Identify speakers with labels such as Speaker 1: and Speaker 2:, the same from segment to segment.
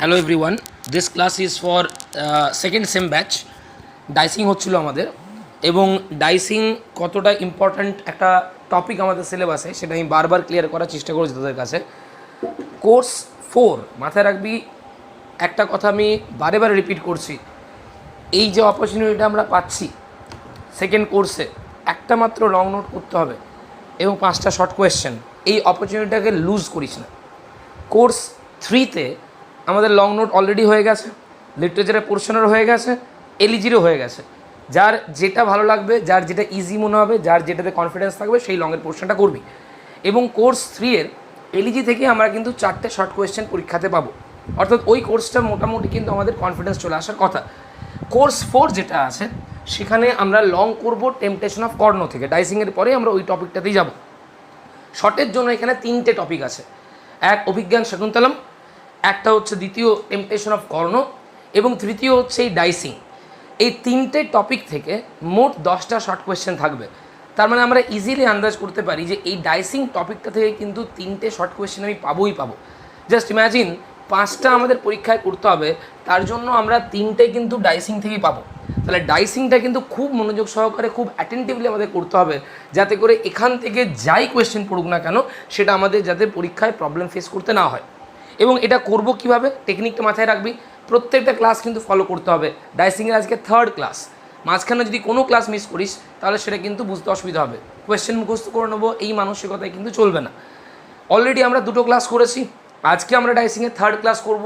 Speaker 1: Hello everyone, this class is for second same batch. Dicing হচ্ছিল আমাদের, এবং dicing কতটা ইম্পর্ট্যান্ট একটা টপিক আমাদের সিলেবাসে সেটা আমি বারবার ক্লিয়ার করার চেষ্টা করেছি তাদের কাছে। কোর্স 4 মাথায় রাখবি, একটা কথা আমি বারে বারে রিপিট করছি, এই যে অপরচুনিটিটা আমরা পাচ্ছি সেকেন্ড কোর্সে, একটা মাত্র লং নোট করতে হবে এবং 5টা শর্ট কোয়েশ্চেন, এই অপরচুনিটিটাকে লুজ করিস না। কোর্স 3তে আমাদের লং নোট অলরেডি হয়ে গেছে, লিটারেচারের পোর্শনেরও হয়ে গেছে, এলইজিরও হয়ে গেছে। যার যেটা ভালো লাগবে, যার যেটা ইজি মনে হবে, যার যেটাতে কনফিডেন্স থাকবে সেই লংয়ের পোর্শনটা করবি। এবং কোর্স 3-এর এলইজি থেকে আমরা কিন্তু 4টে শর্ট কোয়েশ্চেন পরীক্ষাতে পাবো, অর্থাৎ ওই কোর্সটা মোটামুটি কিন্তু আমাদের কনফিডেন্স চলে আসার কথা। কোর্স 4 যেটা আছে সেখানে আমরা লং করব টেম্পটেশন অফ কর্ণ থেকে, ডাইসিংয়ের পরে আমরা ওই টপিকটাতেই যাব। শর্টের জন্য এখানে 3টে টপিক আছে, এক অভিজ্ঞান শকুন্তলম, একটা হচ্ছে দ্বিতীয় টেম্পটেশন অফ কর্ণ, এবং তৃতীয় হচ্ছে এই ডাইসিং। এই 3টে টপিক থেকে মোট 10টা শর্ট কোয়েশ্চেন থাকবে। তার মানে আমরা ইজিলি আন্দাজ করতে পারি যে এই ডাইসিং টপিকটা থেকে কিন্তু 3টে শর্ট কোয়েশ্চেন আমি পাবোই পাবো। জাস্ট ইম্যাজিন 5টা আমাদের পরীক্ষায় করতে হবে, তার জন্য আমরা 3টে কিন্তু ডাইসিং থেকেই পাবো। তাহলে ডাইসিংটা কিন্তু খুব মনোযোগ সহকারে, খুব অ্যাটেন্টিভলি আমাদের করতে হবে, যাতে করে এখান থেকে যাই কোয়েশ্চেন পড়ুক না কেন সেটা আমাদের যাতে পরীক্ষায় প্রবলেম ফেস করতে না হয়। এবং এটা করব কিভাবে, টেকনিকটা মাথায় রাখবি, প্রত্যেকটা ক্লাস কিন্তু ফলো করতে হবে। ডাইসিংয়ের আজকে 3rd ক্লাস, মাঝখানে যদি কোনো ক্লাস মিস করিস তাহলে সেটা কিন্তু বুঝতে অসুবিধা হবে। কোয়েশ্চেন মুখস্থ করে নেবো এই মানসিকতায় কিন্তু চলবে না। অলরেডি আমরা 2টো ক্লাস করেছি, আজকে আমরা ডাইসিংয়ের 3rd ক্লাস করব।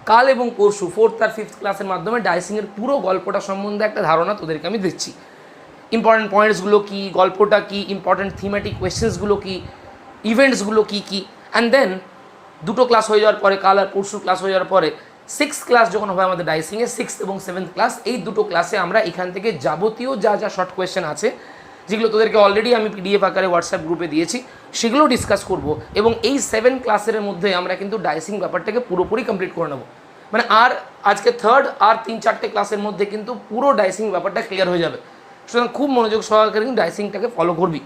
Speaker 1: কাল এবং পরশু 4th আর 5th ক্লাসের মাধ্যমে ডাইসিংয়ের পুরো গল্পটা সম্বন্ধে একটা ধারণা তোদেরকে আমি দিচ্ছি। ইম্পর্ট্যান্ট পয়েন্টসগুলো কী, গল্পটা কী, ইম্পর্ট্যান্ট থিমেটিক কোয়েশ্চেন্সগুলো কী, ইভেন্টসগুলো কী কী, অ্যান্ড দেন 2টো ক্লাস হয়ে যাওয়ার পরে, কাল আর পরশু ক্লাস হয়ে যাওয়ার পরে 6th ক্লাস যখন হবে আমাদের ডাইসিংয়ে, 6th এবং 7th ক্লাস, এই 2টো ক্লাসে আমরা এখান থেকে যাবতীয় যা যা শর্ট কোয়েশ্চেন আছে, যেগুলো তোদেরকে অলরেডি আমি পিডিএফ আকারে হোয়াটসঅ্যাপ গ্রুপে দিয়েছি, সেগুলো ডিসকাস করব। এবং এই 7 ক্লাসের মধ্যে আমরা কিন্তু ডাইসিং ব্যাপারটাকে পুরোপুরি কমপ্লিট করে নেব। মানে আর আজকে 3rd আর 3-4টে ক্লাসের মধ্যে কিন্তু পুরো ডাইসিং ব্যাপারটা ক্লিয়ার হয়ে যাবে। সুতরাং খুব মনোযোগ সহকারে কিন্তু ডাইসিংটাকে ফলো করবি।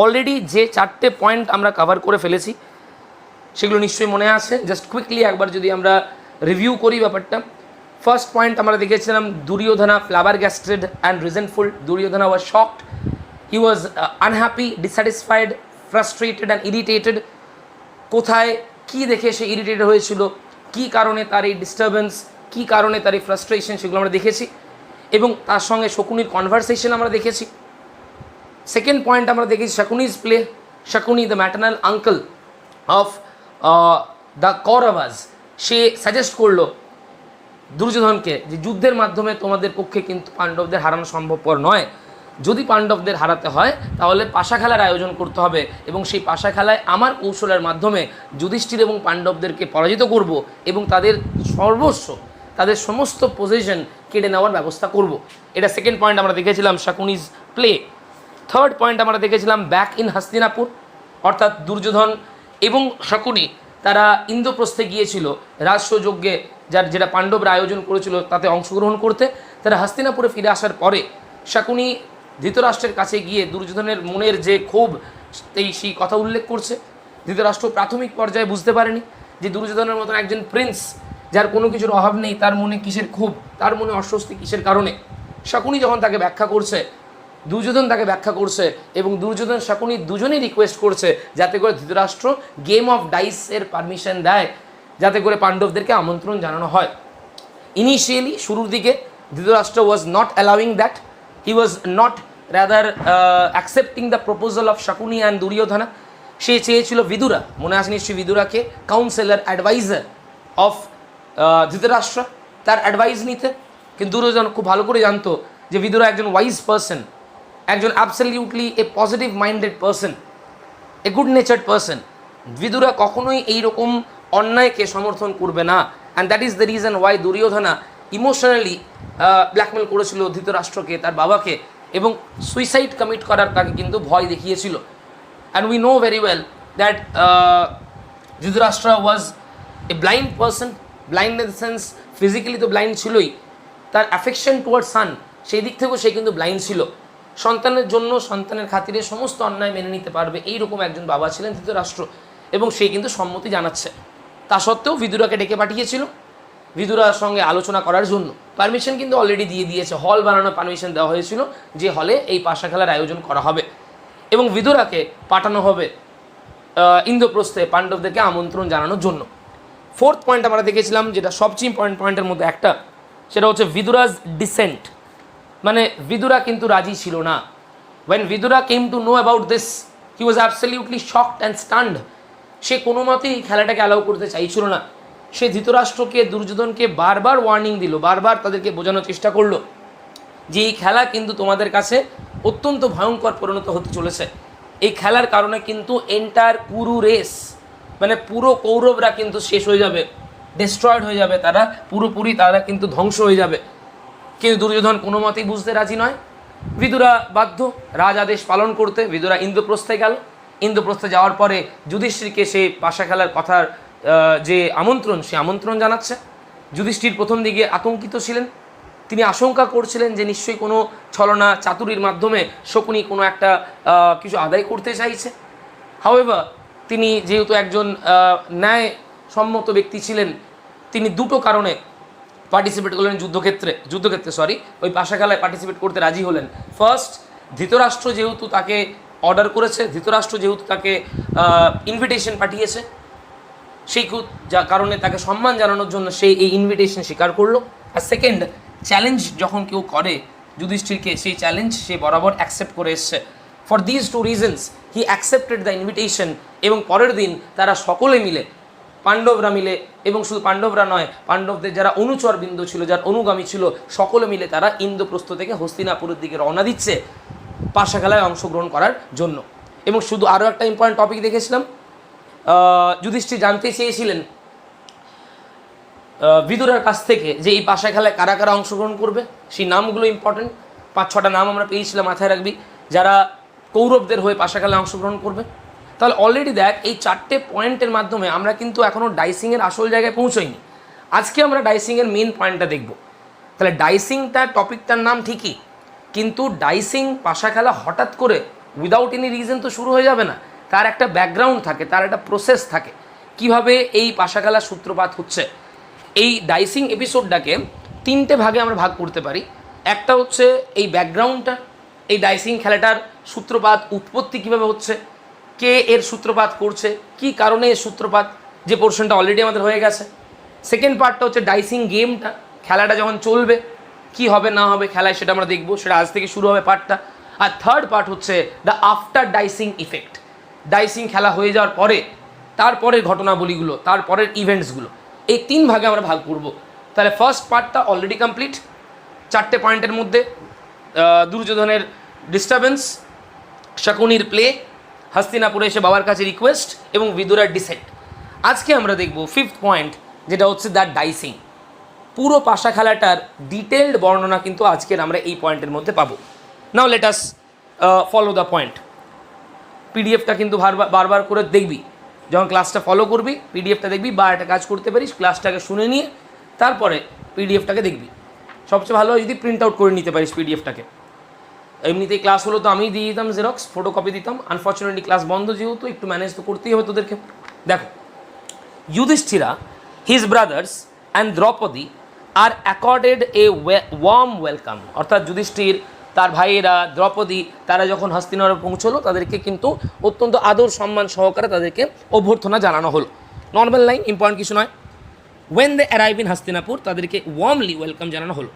Speaker 1: অলরেডি যে 4টে পয়েন্ট আমরা কভার করে ফেলেছি সেগুলো নিশ্চয়ই মনে আছে, জাস্ট কুইকলি একবার যদি আমরা রিভিউ করি ব্যাপারটা। ফার্স্ট পয়েন্ট আমরা দেখেছিলাম, Duryodhana flabbergasted and resentful. Duryodhana was shocked, he was unhappy, dissatisfied, frustrated and irritated. কোথায় কী দেখে সে ইরিটেটেড হয়েছিল, কী কারণে তার এই ডিস্টারবেন্স, কী কারণে তার এই ফ্রাস্ট্রেশন, সেগুলো আমরা দেখেছি। এবং তার সঙ্গে শকুনির কনভারসেশন আমরা দেখেছি। সেকেন্ড পয়েন্ট আমরা দেখেছি Shakuni's play. Shakuni the maternal uncle of the Kauravas, সে সাজেস্ট করলো দুর্যোধনকে যে যুদ্ধের মাধ্যমে তোমাদের পক্ষে কিন্তু পাণ্ডবদের হারানো সম্ভবপর নয়, যদি পাণ্ডবদের হারাতে হয় তাহলে পাশা খেলার আয়োজন করতে হবে, এবং সেই পাশা খেলায় আমার কৌশলের মাধ্যমে যুধিষ্ঠির এবং পাণ্ডবদেরকে পরাজিত করব এবং তাদের সর্বস্ব, তাদের সমস্ত পজিশন কেড়ে নেওয়ার ব্যবস্থা করব। এটা সেকেন্ড পয়েন্ট আমরা দেখেছিলাম, শকুনিজ প্লে। থার্ড পয়েন্ট আমরা দেখেছিলাম ব্যাক ইন হস্তিনাপুর, অর্থাৎ দুর্যোধন এবং শকুনি তারা ইন্দ্রপ্রস্থে গিয়েছিল রাজসযজ্ঞে, যেটা পাণ্ডবরা আয়োজন করেছিল তাতে অংশগ্রহণ করতে। তারা হস্তিনাপুরে ফিরে আসার পরে শকুনি ধৃতরাষ্ট্রের কাছে গিয়ে দুর্যোধনের মনের যে ক্ষোভ সেই কথা উল্লেখ করছে। ধৃতরাষ্ট্র প্রাথমিক পর্যায়ে বুঝতে পারেনি যে দুর্যোধনের মতন একজন প্রিন্স, যার কোনো কিছুর অভাব নেই, তার মনে কিসের ক্ষোভ, তার মনে অস্বস্তি কিসের কারণে। শকুনি যখন তাকে ব্যাখ্যা করছে, দুর্যোধন তাকে ব্যাখ্যা করছে, এবং দুর্যোধন শকুনি দুজনেই রিকোয়েস্ট করছে যাতে করে ধৃতরাষ্ট্র গেম অফ ডাইসের পারমিশন দেয়, যাতে করে পাণ্ডবদেরকে আমন্ত্রণ জানানো হয়। ইনিশিয়ালি শুরুর দিকে Dhritarashtra was not allowing that, he was not rather accepting the proposal of Shakuni and Duryodhana. সে চেয়েছিল বিদুরা, মনে আসে নিশ্চয়ই বিদুরাকে, কাউন্সিলর, অ্যাডভাইজার অফ ধৃতরাষ্ট্র, তার অ্যাডভাইস নিতে। কিন্তু দুর্যোধন খুব ভালো করে জানতো যে বিদুরা একজন ওয়াইজ পার্সন, একজন absolutely a positive minded person, a good natured person. Vidura কখনোই এইরকম অন্যায়কে সমর্থন করবে না। And that is the reason why Duryodhana emotionally blackmail করেছিল ধৃতরাষ্ট্রকে, তার বাবাকে, এবং সুইসাইড কমিট করার তাকে কিন্তু ভয় দেখিয়েছিল। And we know very well that Dhritarashtra was a blind person, blind in the sense physically তো ব্লাইন্ড ছিলই, তার অ্যাফেকশন টুয়ার্ড সান সেই দিক থেকেও সে কিন্তু ব্লাইন্ড ছিল। সন্তানের জন্য, সন্তানের খাতিরে সমস্ত অন্যায় মেনে নিতে পারবে এইরকম একজন বাবা ছিলেন ধৃতরাষ্ট্র, এবং সে কিন্তু সম্মতি জানাচ্ছে। তা সত্ত্বেও বিদুরাকে ডেকে পাঠিয়েছিল বিদুরার সঙ্গে আলোচনা করার জন্য। পারমিশন কিন্তু অলরেডি দিয়ে দিয়েছে, হল বানানোর পারমিশন দেওয়া হয়েছিল যে হলে এই পাশা খেলার আয়োজন করা হবে, এবং বিদুরাকে পাঠানো হবে ইন্দ্রপ্রস্থে পাণ্ডবদেরকে আমন্ত্রণ জানানোর জন্য। ফোর্থ পয়েন্ট আমরা দেখেছিলাম, যেটা সবচেয়ে ইম্পর্টেন্ট পয়েন্টের মধ্যে একটা, সেটা হচ্ছে বিদুরাজ ডিসেন্ট। মানে বিদুরা কিন্তু রাজি ছিল না। when Vidura came to know about this, he was absolutely shocked and stunned. সে কোনো মতেই এই খেলাটাকে অ্যালাউ করতে চাইছিল না। সে ধৃতরাষ্ট্রকে, দুর্যোধনকে বারবার ওয়ার্নিং দিল, বারবার তাদেরকে বোঝানোর চেষ্টা করলো যে এই খেলা কিন্তু তোমাদের কাছে অত্যন্ত ভয়ঙ্কর পরিণত হতে চলেছে। এই খেলার কারণে কিন্তু এন্টায়ার পুরো রেস, মানে পুরো কৌরবরা কিন্তু শেষ হয়ে যাবে, ডিস্ট্রয়েড হয়ে যাবে, তারা পুরোপুরি তারা কিন্তু ধ্বংস হয়ে যাবে। কিন্তু দুর্যোধন কোনো মতেই বুঝতে রাজি নয়। বিদুরা বাধ্য রাজ আদেশ পালন করতে। বিদুরা ইন্দ্রপ্রস্থে গেল। ইন্দ্রপ্রস্থে যাওয়ার পরে যুধিষ্ঠিরকে সে পাশা খেলার কথার যে আমন্ত্রণ, সে আমন্ত্রণ জানাচ্ছে। যুধিষ্ঠির প্রথম দিকে আতঙ্কিত ছিলেন, তিনি আশঙ্কা করছিলেন যে নিশ্চয়ই কোনো ছলনা চাতুরির মাধ্যমে শকুনি কোনো একটা কিছু আদায় করতে চাইছে। হাউএভার তিনি যেহেতু একজন ন্যায় সম্মত ব্যক্তি ছিলেন, তিনি দুটো কারণে পার্টিসিপেট করলেন যুদ্ধক্ষেত্রে ওই পাশা খেলায় পার্টিসিপেট করতে রাজি হলেন। ফার্স্ট, ধৃতরাষ্ট্র যেহেতু তাকে অর্ডার করেছে, ধৃতরাষ্ট্র যেহেতু তাকে ইনভিটেশন পাঠিয়েছে, সেই কারণে তাকে সম্মান জানানোর জন্য সেই এই ইনভিটেশন স্বীকার করলো। আর সেকেন্ড, চ্যালেঞ্জ যখন কেউ করে যুধিষ্ঠিরকে, সেই চ্যালেঞ্জ সে বরাবর অ্যাকসেপ্ট করে এসছে। For these two reasons he accepted the invitation. এবং পরের দিন তারা সকলে মিলে, পাণ্ডবরা মিলে, এবং শুধু পাণ্ডবরা নয়, পাণ্ডবদের যারা অনুচর বৃন্দ ছিল, যার অনুগামী ছিল, সকলে মিলে তারা ইন্দ্রপ্রস্থ থেকে হস্তিনাপুরের দিকে রওনা দিচ্ছে পাশা খেলায় অংশগ্রহণ করার জন্য। এবং শুধু আরও একটা ইম্পর্টেন্ট টপিক দেখেছিলাম, যুধিষ্ঠির জানতে চেয়েছিলেন বিদুরের কাছ থেকে যে এই পাশা খেলায় কারা কারা অংশগ্রহণ করবে। সেই নামগুলো ইম্পর্টেন্ট, 5-6টা নাম আমরা পেয়েছিলাম, মাথায় রাখবি, যারা কৌরবদের হয়ে পাশা খেলায় অংশগ্রহণ করবে। তাহলে অলরেডি দেখ, এই 4টে পয়েন্টের মাধ্যমে আমরা কিন্তু এখনও ডাইসিংয়ের আসল জায়গায় পৌঁছইনি। আজকে আমরা ডাইসিংয়ের মেন পয়েন্টটা দেখব। তাহলে ডাইসিংটা টপিকটার নাম ঠিকই, কিন্তু ডাইসিং পাশা খেলা হঠাৎ করে উইদাউট এনি রিজন তো শুরু হয়ে যাবে না। তার একটা ব্যাকগ্রাউন্ড থাকে, তার একটা প্রসেস থাকে, কিভাবে এই পাশা খেলার সূত্রপাত হচ্ছে। এই ডাইসিং এপিসোডটাকে 3টে ভাগে আমরা ভাগ করতে পারি। একটা হচ্ছে এই ব্যাকগ্রাউন্ডটা, এই ডাইসিং খেলাটার সূত্রপাত, উৎপত্তি কীভাবে হচ্ছে, কে এর সূত্রপাত করছে, কি কারণে এর সূত্রপাত, যে পোর্শনটা অলরেডি আমাদের হয়ে গেছে। সেকেন্ড পার্টটা হচ্ছে ডাইসিং গেমটা, খেলাটা যখন চলবে কি হবে না হবে খেলায়, সেটা আমরা দেখব, সেটা আজ থেকে শুরু হবে পার্টটা। আর থার্ড পার্ট হচ্ছে the after dicing effect, dicing খেলা হয়ে যাওয়ার পরে তারপরের ঘটনাবলীগুলো, তারপরের ইভেন্টসগুলো। এই 3 ভাগে আমরা ভাগ করব। তাহলে ফার্স্ট পার্টটা অলরেডি কমপ্লিট, 4টে পয়েন্টের মধ্যে দুর্যোধনের ডিস্টারবেন্স, শকুনির প্লে, হস্তিনাপুরে এসে বাবার কাছে রিকোয়েস্ট, এবং বিদুরার ডিসেন্ট। আজকে আমরা দেখব 5th পয়েন্ট, যেটা হচ্ছে দ্য ডাইসিং। পুরো পাশা খেলাটার ডিটেলড বর্ণনা কিন্তু আজকের আমরা এই পয়েন্টের মধ্যে পাবো। Now let us follow the point. পিডিএফটা কিন্তু বারবার করে দেখবি, যখন ক্লাসটা ফলো করবি পিডিএফটা দেখবি, বা একটা কাজ করতে পারিস, ক্লাসটাকে শুনে নিয়ে তারপরে পিডিএফটাকে দেখবি। সবচেয়ে ভালো হয় যদি প্রিন্ট আউট করে নিতে পারিস পিডিএফটাকে। এমনিতেই ক্লাস হলো তো আমি দিয়ে দিতাম জেরক্স, ফটোকপি দিতাম। আনফর্চুনেটলি ক্লাস বন্ধ, যেহেতু একটু ম্যানেজ তো করতেই হবে তোদেরকে। দেখো, Yudhishthira, his brothers and Draupadi are accorded a warm welcome. অর্থাৎ যুধিষ্ঠির, তার ভাইয়েরা, দ্রৌপদী, তারা যখন হস্তিনাপুরে পৌঁছলো, তাদেরকে কিন্তু অত্যন্ত আদর সম্মান সহকারে তাদেরকে অভ্যর্থনা জানানো হলো। নর্মাল লাইন, ইম্পর্টেন্ট কিছু নয়। When they arrive in Hastinapur, তাদেরকে ওয়ার্মলি ওয়েলকাম জানানো হলো।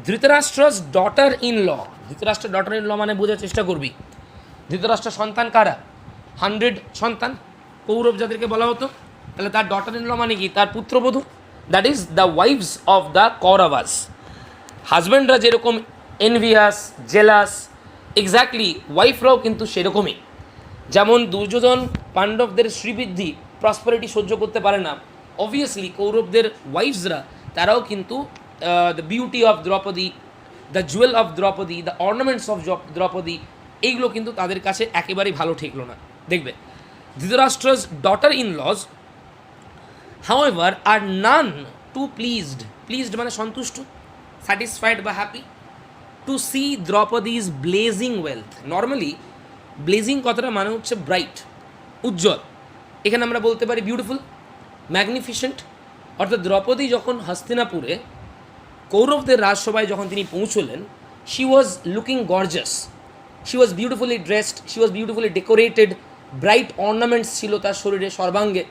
Speaker 1: ধৃতরাষ্ট্রস ডটার ইন ল, ধৃতরাষ্ট্রের ডটার ইন ল মানে বোঝার চেষ্টা করবি, ধৃতরাষ্ট্রের সন্তান কারা? 100 সন্তান, কৌরব যাদেরকে বলা হতো। তাহলে তার ডটার ইন ল মানে কি? তার পুত্রবধূ, that is the wives of the Kauravas. হাজব্যান্ডরা যেরকম এনভিয়াস, জেলাস, এক্স্যাক্টলি ওয়াইফরাও কিন্তু সেরকমই। যেমন দুর্যোধন পাণ্ডবদের শ্রীবৃদ্ধি, প্রসপারিটি সহ্য করতে পারে না, অবভিয়াসলি কৌরবদের ওয়াইফসরা তারাও কিন্তু the beauty of Draupadi, the jewel of Draupadi, the ornaments of Draupadi, এইগুলো কিন্তু তাদের কাছে একেবারেই ভালো ঠেকলো না। দেখবে, Dhritarashtra's daughter in laws however are none too pleased মানে সন্তুষ্ট, স্যাটিসফাইড বা happy to see Draupadi's blazing wealth. Normally blazing কথাটা মানে হচ্ছে ব্রাইট, উজ্জ্বল। এখানে আমরা বলতে পারি বিউটিফুল, ম্যাগনিফিসেন্ট, অর্থাৎ দ্রৌপদী যখন হস্তিনাপুরে কৌরবদের রাজসভায় যখন তিনি পৌঁছলেন, she was looking gorgeous, she was beautifully dressed, she was beautifully decorated, bright ornaments ছিল তার শরীরে সর্বাঙ্গে।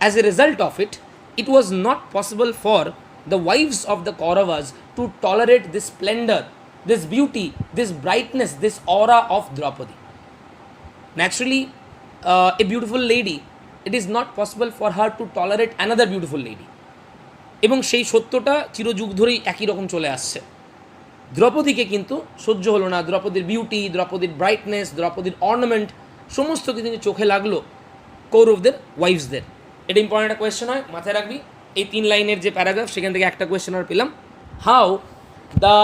Speaker 1: As a result of it, it was not possible for the wives of the Kauravas to tolerate this splendor, this beauty, this brightness, this aura of Draupadi. Naturally, a beautiful lady, it is not possible for her to tolerate another beautiful lady. এবং সেই সত্যটা চিরযুগ ধরেই একই রকম চলে আসছে। দ্রৌপদীকে কিন্তু সহ্য হলো না, দ্রৌপদীর বিউটি, দ্রৌপদীর ব্রাইটনেস, দ্রৌপদীর অর্নামেন্ট সমস্ত কিছু চোখে লাগলো কৌরবদের ওয়াইফসদের। এটা ইম্পর্টেন্ট একটা কোয়েশ্চেন হয়, মাথায় রাখবি। এই 3 লাইনের যে প্যারাগ্রাফ সেখান থেকে একটা কোয়েশ্চেন আর পেলাম। How the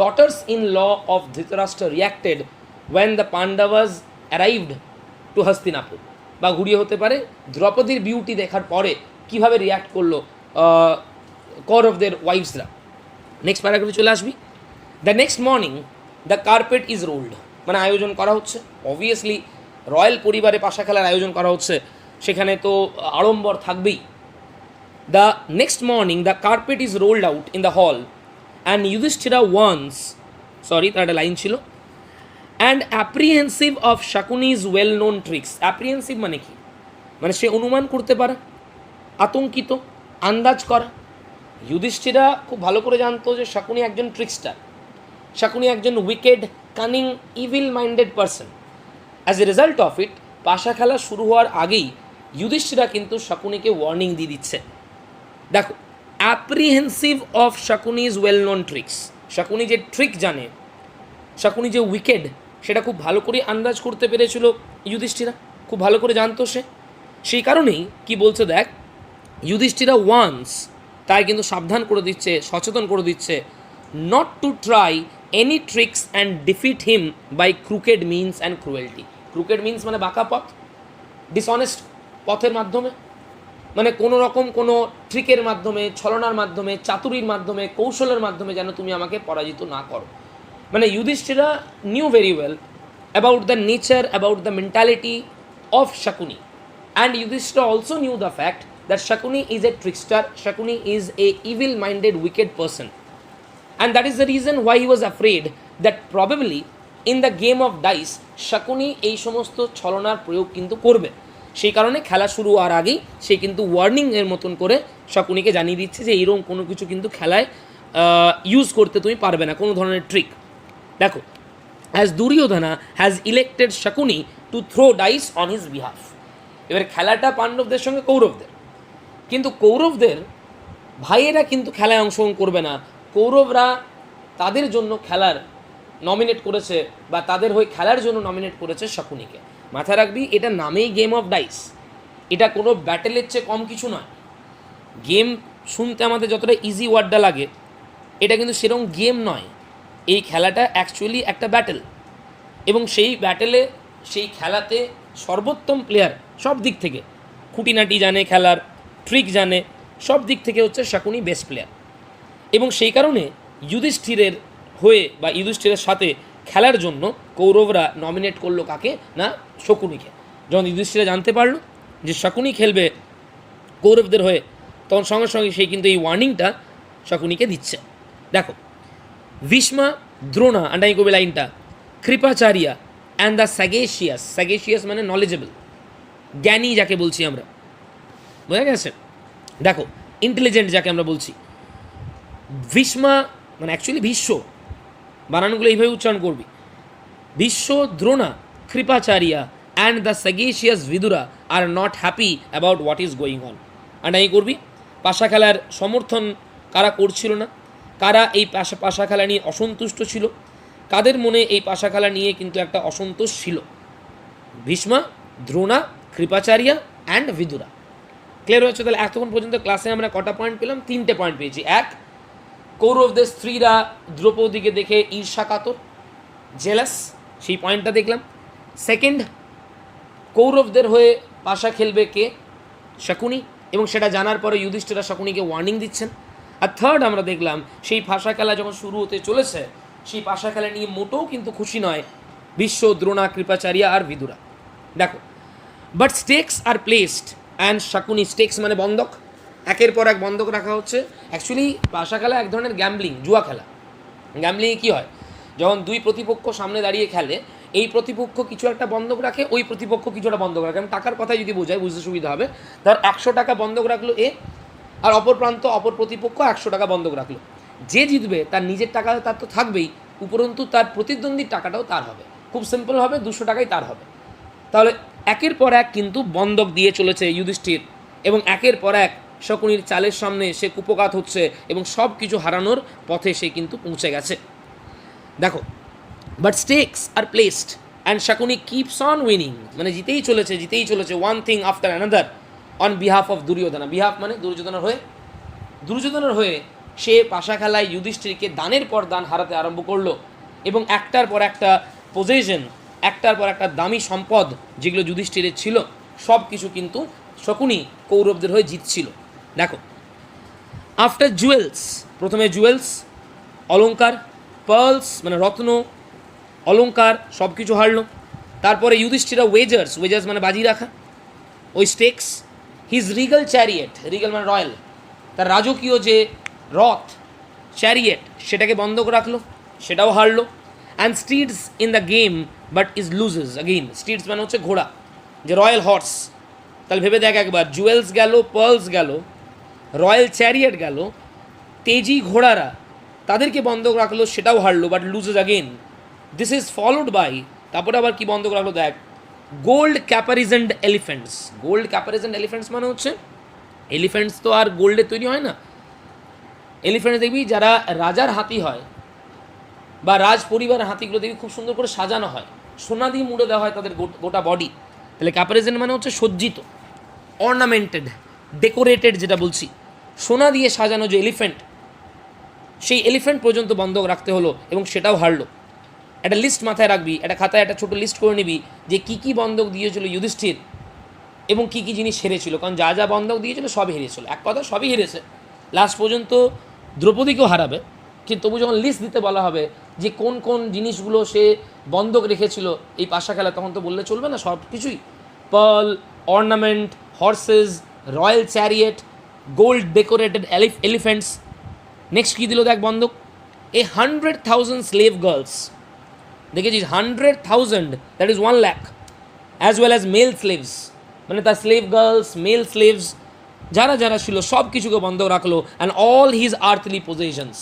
Speaker 1: daughters in law of Dhritarashtra reacted when the Pandavas arrived to Hastinapur, বা ঘুরিয়ে হতে পারে দ্রৌপদীর বিউটি দেখার পরে কীভাবে রিয়াক্ট করলো কৌরবদের ওয়াইফসরা। নেক্সট প্যারাগ্রাফে চলে আসবি। The next morning the carpet is ruled, মানে আয়োজন করা হচ্ছে, অবভিয়াসলি রয়্যাল পরিবারে পাশা খেলার আয়োজন করা হচ্ছে, সেখানে তো আড়ম্বর থাকবেই। The next morning the carpet is rolled out in the hall and Yudhishthira তার একটা লাইন ছিল, and apprehensive of Shakuni's well known tricks. Apprehensive মানে কি? মানে সে অনুমান করতে পারে, আতঙ্কিত, আন্দাজ করা। যুধিষ্ঠিরা খুব ভালো করে জানতো যে শাকুনি একজন ট্রিক্সটার, শাকুনি একজন wicked, cunning, evil minded person. As a result of it, পাশা খেলা শুরু হওয়ার আগেই যুধিষ্ঠিরা কিন্তু শাকুনিকে ওয়ার্নিং দিয়ে দিচ্ছে। দেখো, apprehensive of Shakuni's well known tricks, Shakuni যে ট্রিক জানে, শাকুনি যে উইকেড, সেটা খুব ভালো করে আন্দাজ করতে পেরেছিল যুধিষ্ঠিরা, খুব ভালো করে জানতো সে। সেই কারণেই কি বলছে দেখ, যুধিষ্ঠিরা তাই কিন্তু সাবধান করে দিচ্ছে, সচেতন করে দিচ্ছে, not to try any tricks and defeat him by crooked means and cruelty. Crooked means মানে বাঁকা পথ, ডিসঅনেস্ট পথের মাধ্যমে, মানে কোনো রকম কোনো ট্রিকের মাধ্যমে, ছলনার মাধ্যমে, চাতুরির মাধ্যমে, কৌশলের মাধ্যমে যেন তুমি আমাকে পরাজিত না করো। মানে Yudhishthira knew very well about the nature, about the mentality of Shakuni, and Yudhishthira also knew the fact that Shakuni is a trickster, Shakuni is a evil-minded, wicked person. And that is the reason why he was afraid that probably in the game of dice, Shakuni এই সমস্ত ছলনার প্রয়োগ কিন্তু করবে। সেই কারণে খেলা শুরু হওয়ার আগেই সে কিন্তু ওয়ার্নিং এর মতন করে শাকুনিকে জানিয়ে দিচ্ছে যে এইরকম কোনো কিছু কিন্তু খেলায় ইউজ করতে তুমি পারবে না, কোনো ধরনের ট্রিক। দেখো, as Duryodhana has elected Shakuni to throw dice on his behalf. এবার খেলাটা পাণ্ডবদের সঙ্গে কৌরবদের, কিন্তু কৌরবদের ভাইয়েরা কিন্তু খেলায় অংশগ্রহণ করবে না। কৌরবরা তাদের জন্য খেলার নমিনেট করেছে, বা তাদের হয়ে খেলার জন্য নমিনেট করেছে শাকুনিকে। মাথায় রাখবি, এটা নামেই গেম অফ ডাইস, এটা কোনো ব্যাটেলের চেয়ে কম কিছু নয়। গেম শুনতে আমাদের যতটা ইজি ওয়ার্ডটা লাগে, এটা কিন্তু সেরকম গেম নয়। এই খেলাটা অ্যাকচুয়ালি একটা ব্যাটেল, এবং সেই ব্যাটেলে, সেই খেলাতে সর্বোত্তম প্লেয়ার সব দিক থেকে, খুঁটিনাটি জানে, খেলার ট্রিক জানে, সব দিক থেকে হচ্ছে শাকুনি বেস্ট প্লেয়ার। এবং সেই কারণে যুধিষ্ঠিরের হয়ে বা যুধিষ্ঠিরের সাথে খেলার জন্য কৌরবরা নমিনেট করলো কাকে না, শকুনিকে। যখন যুধিষ্ঠিরা জানতে পারলো যে শাকুনি খেলবে কৌরবদের হয়ে, তখন সঙ্গে সঙ্গে সেই কিন্তু এই ওয়ার্নিংটা শকুনিকে দিচ্ছে। দেখো, ভীষ্মা, দ্রোণা, আন্ডাই করবে লাইনটা, কৃপাচার্য অ্যান্ড দ্য স্যাগেশিয়াস। স্যাগেশিয়াস মানে নলেজেবল, জ্ঞানী যাকে বলছি আমরা, বোঝা গেছে? দেখো, ইন্টেলিজেন্ট যাকে আমরা বলছি। ভীষ্মা মানে অ্যাকচুয়ালি ভীষ্ম, বানানগুলো এইভাবে উচ্চারণ করবি। Bhishma, Drona, Kripacharya and the sagacious Vidura are not happy about what is going on. আন্ডাই করবি, পাশা খেলার সমর্থন কারা করছিল না, কারা এই পাশা খেলা নিয়ে অসন্তুষ্ট ছিল, কাদের মনে এই পাশা খেলা নিয়ে কিন্তু একটা অসন্তোষ ছিল। ভীষ্মা, দ্রোণা, কৃপাচার্য অ্যান্ড ভিদুরা। ক্লিয়ার হয়েছে? তাহলে এতক্ষণ পর্যন্ত ক্লাসে আমরা কটা পয়েন্ট পেলাম? 3টে পয়েন্ট পেয়েছি। এক, কৌরবদের স্ত্রীরা দ্রৌপদীকে দেখে ঈর্ষাকাতর, জেলাস, সেই পয়েন্টটা দেখলাম। সেকেন্ড, কৌরবদের হয়ে পাশা খেলবে কে? শাকুনি, এবং সেটা জানার পরে যুধিষ্ঠিরা শাকুনিকে ওয়ার্নিং দিচ্ছেন। আর থার্ড, আমরা দেখলাম সেই পাশা খেলা যখন শুরু হতে চলেছে, সেই পাশা খেলা নিয়ে মোটেও কিন্তু খুশি নয় ভীষ্ম, দ্রোণা, কৃপাচার্য আর ভিদুরা। দেখো, but stakes are placed and Shakuni, stakes মানে বন্ধক, একের পর এক বন্ধক রাখা হচ্ছে। অ্যাকচুয়ালি পাশা খেলা এক ধরনের গ্যাম্বলিং, জুয়া খেলা। গ্যাম্বলিংয়ে কী হয়, যখন দুই প্রতিপক্ষ সামনে দাঁড়িয়ে খেলে, এই প্রতিপক্ষ কিছু একটা বন্ধক রাখে, ওই প্রতিপক্ষ কিছুটা বন্ধক রাখে। আমি টাকার কথাই যদি বোঝাই, বুঝতে সুবিধা হবে। ধর 100 টাকা বন্ধক রাখলো এ, আর অপর প্রান্ত অপর প্রতিপক্ষ 100 টাকা বন্ধক রাখলো। যে জিতবে তার নিজের টাকা তার তো থাকবেই, উপরন্তু তার প্রতিদ্বন্দ্বীর টাকাটাও তার হবে। খুব সিম্পল হবে, 200 টাকাই তার হবে। তাহলে একের পর এক কিন্তু বন্ধক দিয়ে চলেছে যুধিষ্ঠির, এবং একের পর এক শকুনির চালের সামনে সে কুপঘাত হচ্ছে এবং সব কিছু হারানোর পথে সে কিন্তু পৌঁছে গেছে। দেখো, but stakes are placed and Shakuni keeps on winning, মানে জিতেই চলেছে one thing after another on behalf of Duryodhana. Behalf মানে দুর্যোধনের হয়ে সে পাশা খেলায় যুধিষ্ঠিরকে দানের পর দান হারাতে আরম্ভ করলো, এবং একটার পর একটা পজিশন, একটার পর একটা দামি সম্পদ যেগুলো যুধিষ্ঠিরের ছিল, সব কিছু কিন্তু শকুনি কৌরবদের হয়ে জিতছিল। দেখো, আফটার জুয়েলস, প্রথমে জুয়েলস অলঙ্কার, পার্লস মানে রত্ন, অলঙ্কার সব কিছু হারলো। তারপরে যুধিষ্ঠিরা ওয়েজার্স মানে বাজি রাখা, ওই stakes, his regal chariot, regal মানে রয়্যাল, তার রাজকীয় যে রথ চ্যারিয়েট সেটাকে বন্ধক রাখলো, সেটাও হারলো। And steeds in the game but is loses again. Steeds মানে হচ্ছে ঘোড়া, যে রয়্যাল হর্স। তাহলে ভেবে দেখ একবার, জুয়েলস গেল, পার্লস গেল, রয়্যাল চ্যারিয়েট গেল, তেজি ঘোড়ারা তাদেরকে বন্ধক রাখলো, সেটাও হারলো, but loses again. This is followed by, তারপরে আবার কি বন্ধক রাখলো দেখ, gold caparisoned elephants. Gold caparisoned elephants মানে হচ্ছে, এলিফেন্টস তো আর গোল্ডের তৈরি হয় না। এলিফেন্টস দেখবি যারা রাজার হাতি হয় বা রাজ পরিবারের হাতিগুলো দেখবি খুব সুন্দর করে সাজানো হয়, সোনা দিয়ে মুড়ে দেওয়া হয় তাদের গোটা বডি। তাহলে ক্যাপারিজেন্ট মানে হচ্ছে সজ্জিত, অর্নামেন্টেড, ডেকোরেটেড, যেটা বলছি সোনা দিয়ে সাজানো যে এলিফেন্ট, সেই এলিফেন্ট পর্যন্ত বন্ধক রাখতে হলো এবং সেটাও হারলো। একটা লিস্ট মাথায় রাখবি, একটা খাতায় একটা ছোটো লিস্ট করে নিবি যে কী কী বন্ধক দিয়েছিল যুধিষ্ঠির এবং কী কী জিনিস হেরেছিল, কারণ যা যা বন্ধক দিয়েছিল সবই হেরেছিল। এক কথা, সবই হেরেছে, লাস্ট পর্যন্ত দ্রৌপদীকেও হারাবে। কিন্তু তবু যখন লিস্ট দিতে বলা হবে যে কোন কোন জিনিসগুলো সে বন্ধক রেখেছিল এই পাশা খেলা, তখন তো বললে চলবে না সব কিছুই। Pearl, ornament, horses, royal chariot, gold decorated elephants. Next কী দিল দেখ বন্ধক, 100,000 স্লেভ গার্লস। দেখেছিস 100,000, that is 1 lakh, as well as male slaves, মানে তার স্লেভ গার্লস, মেল স্লেভস যারা যারা ছিল সব কিছুকে বন্ধক রাখলো। And all his earthly positions,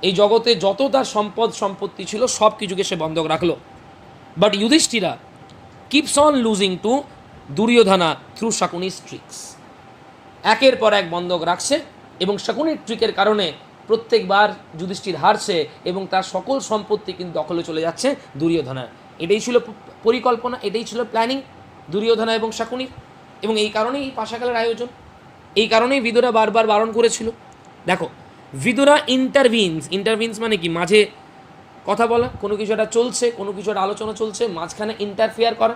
Speaker 1: এই জগতে যত তার সম্পত্তি ছিল সব কিছুকে সে বন্ধক রাখলো। But Yudhishthira keeps on losing to Duryodhana through Shakuni's tricks. একের পর এক বন্ধক রাখছে এবং শকুনির ট্রিকের কারণে প্রত্যেকবার যুধিষ্ঠির হারছে এবং তার সকল সম্পত্তি কিন্তু দখলে চলে যাচ্ছে দুর্যোধনার। এটাই ছিল পরিকল্পনা, এটাই ছিল প্ল্যানিং দুর্যোধনা এবং শকুনির, এবং এই কারণেই এই পাশা খেলার আয়োজন, এই কারণেই বিদুরা বারবার বারণ করেছিল। দেখো, বিদুরা ইন্টারভিনস মানে কি, মাঝে কথা বলা, কোনো কিছু একটা চলছে, কোনো কিছু একটা আলোচনা চলছে, মাঝখানে ইন্টারফেয়ার করা।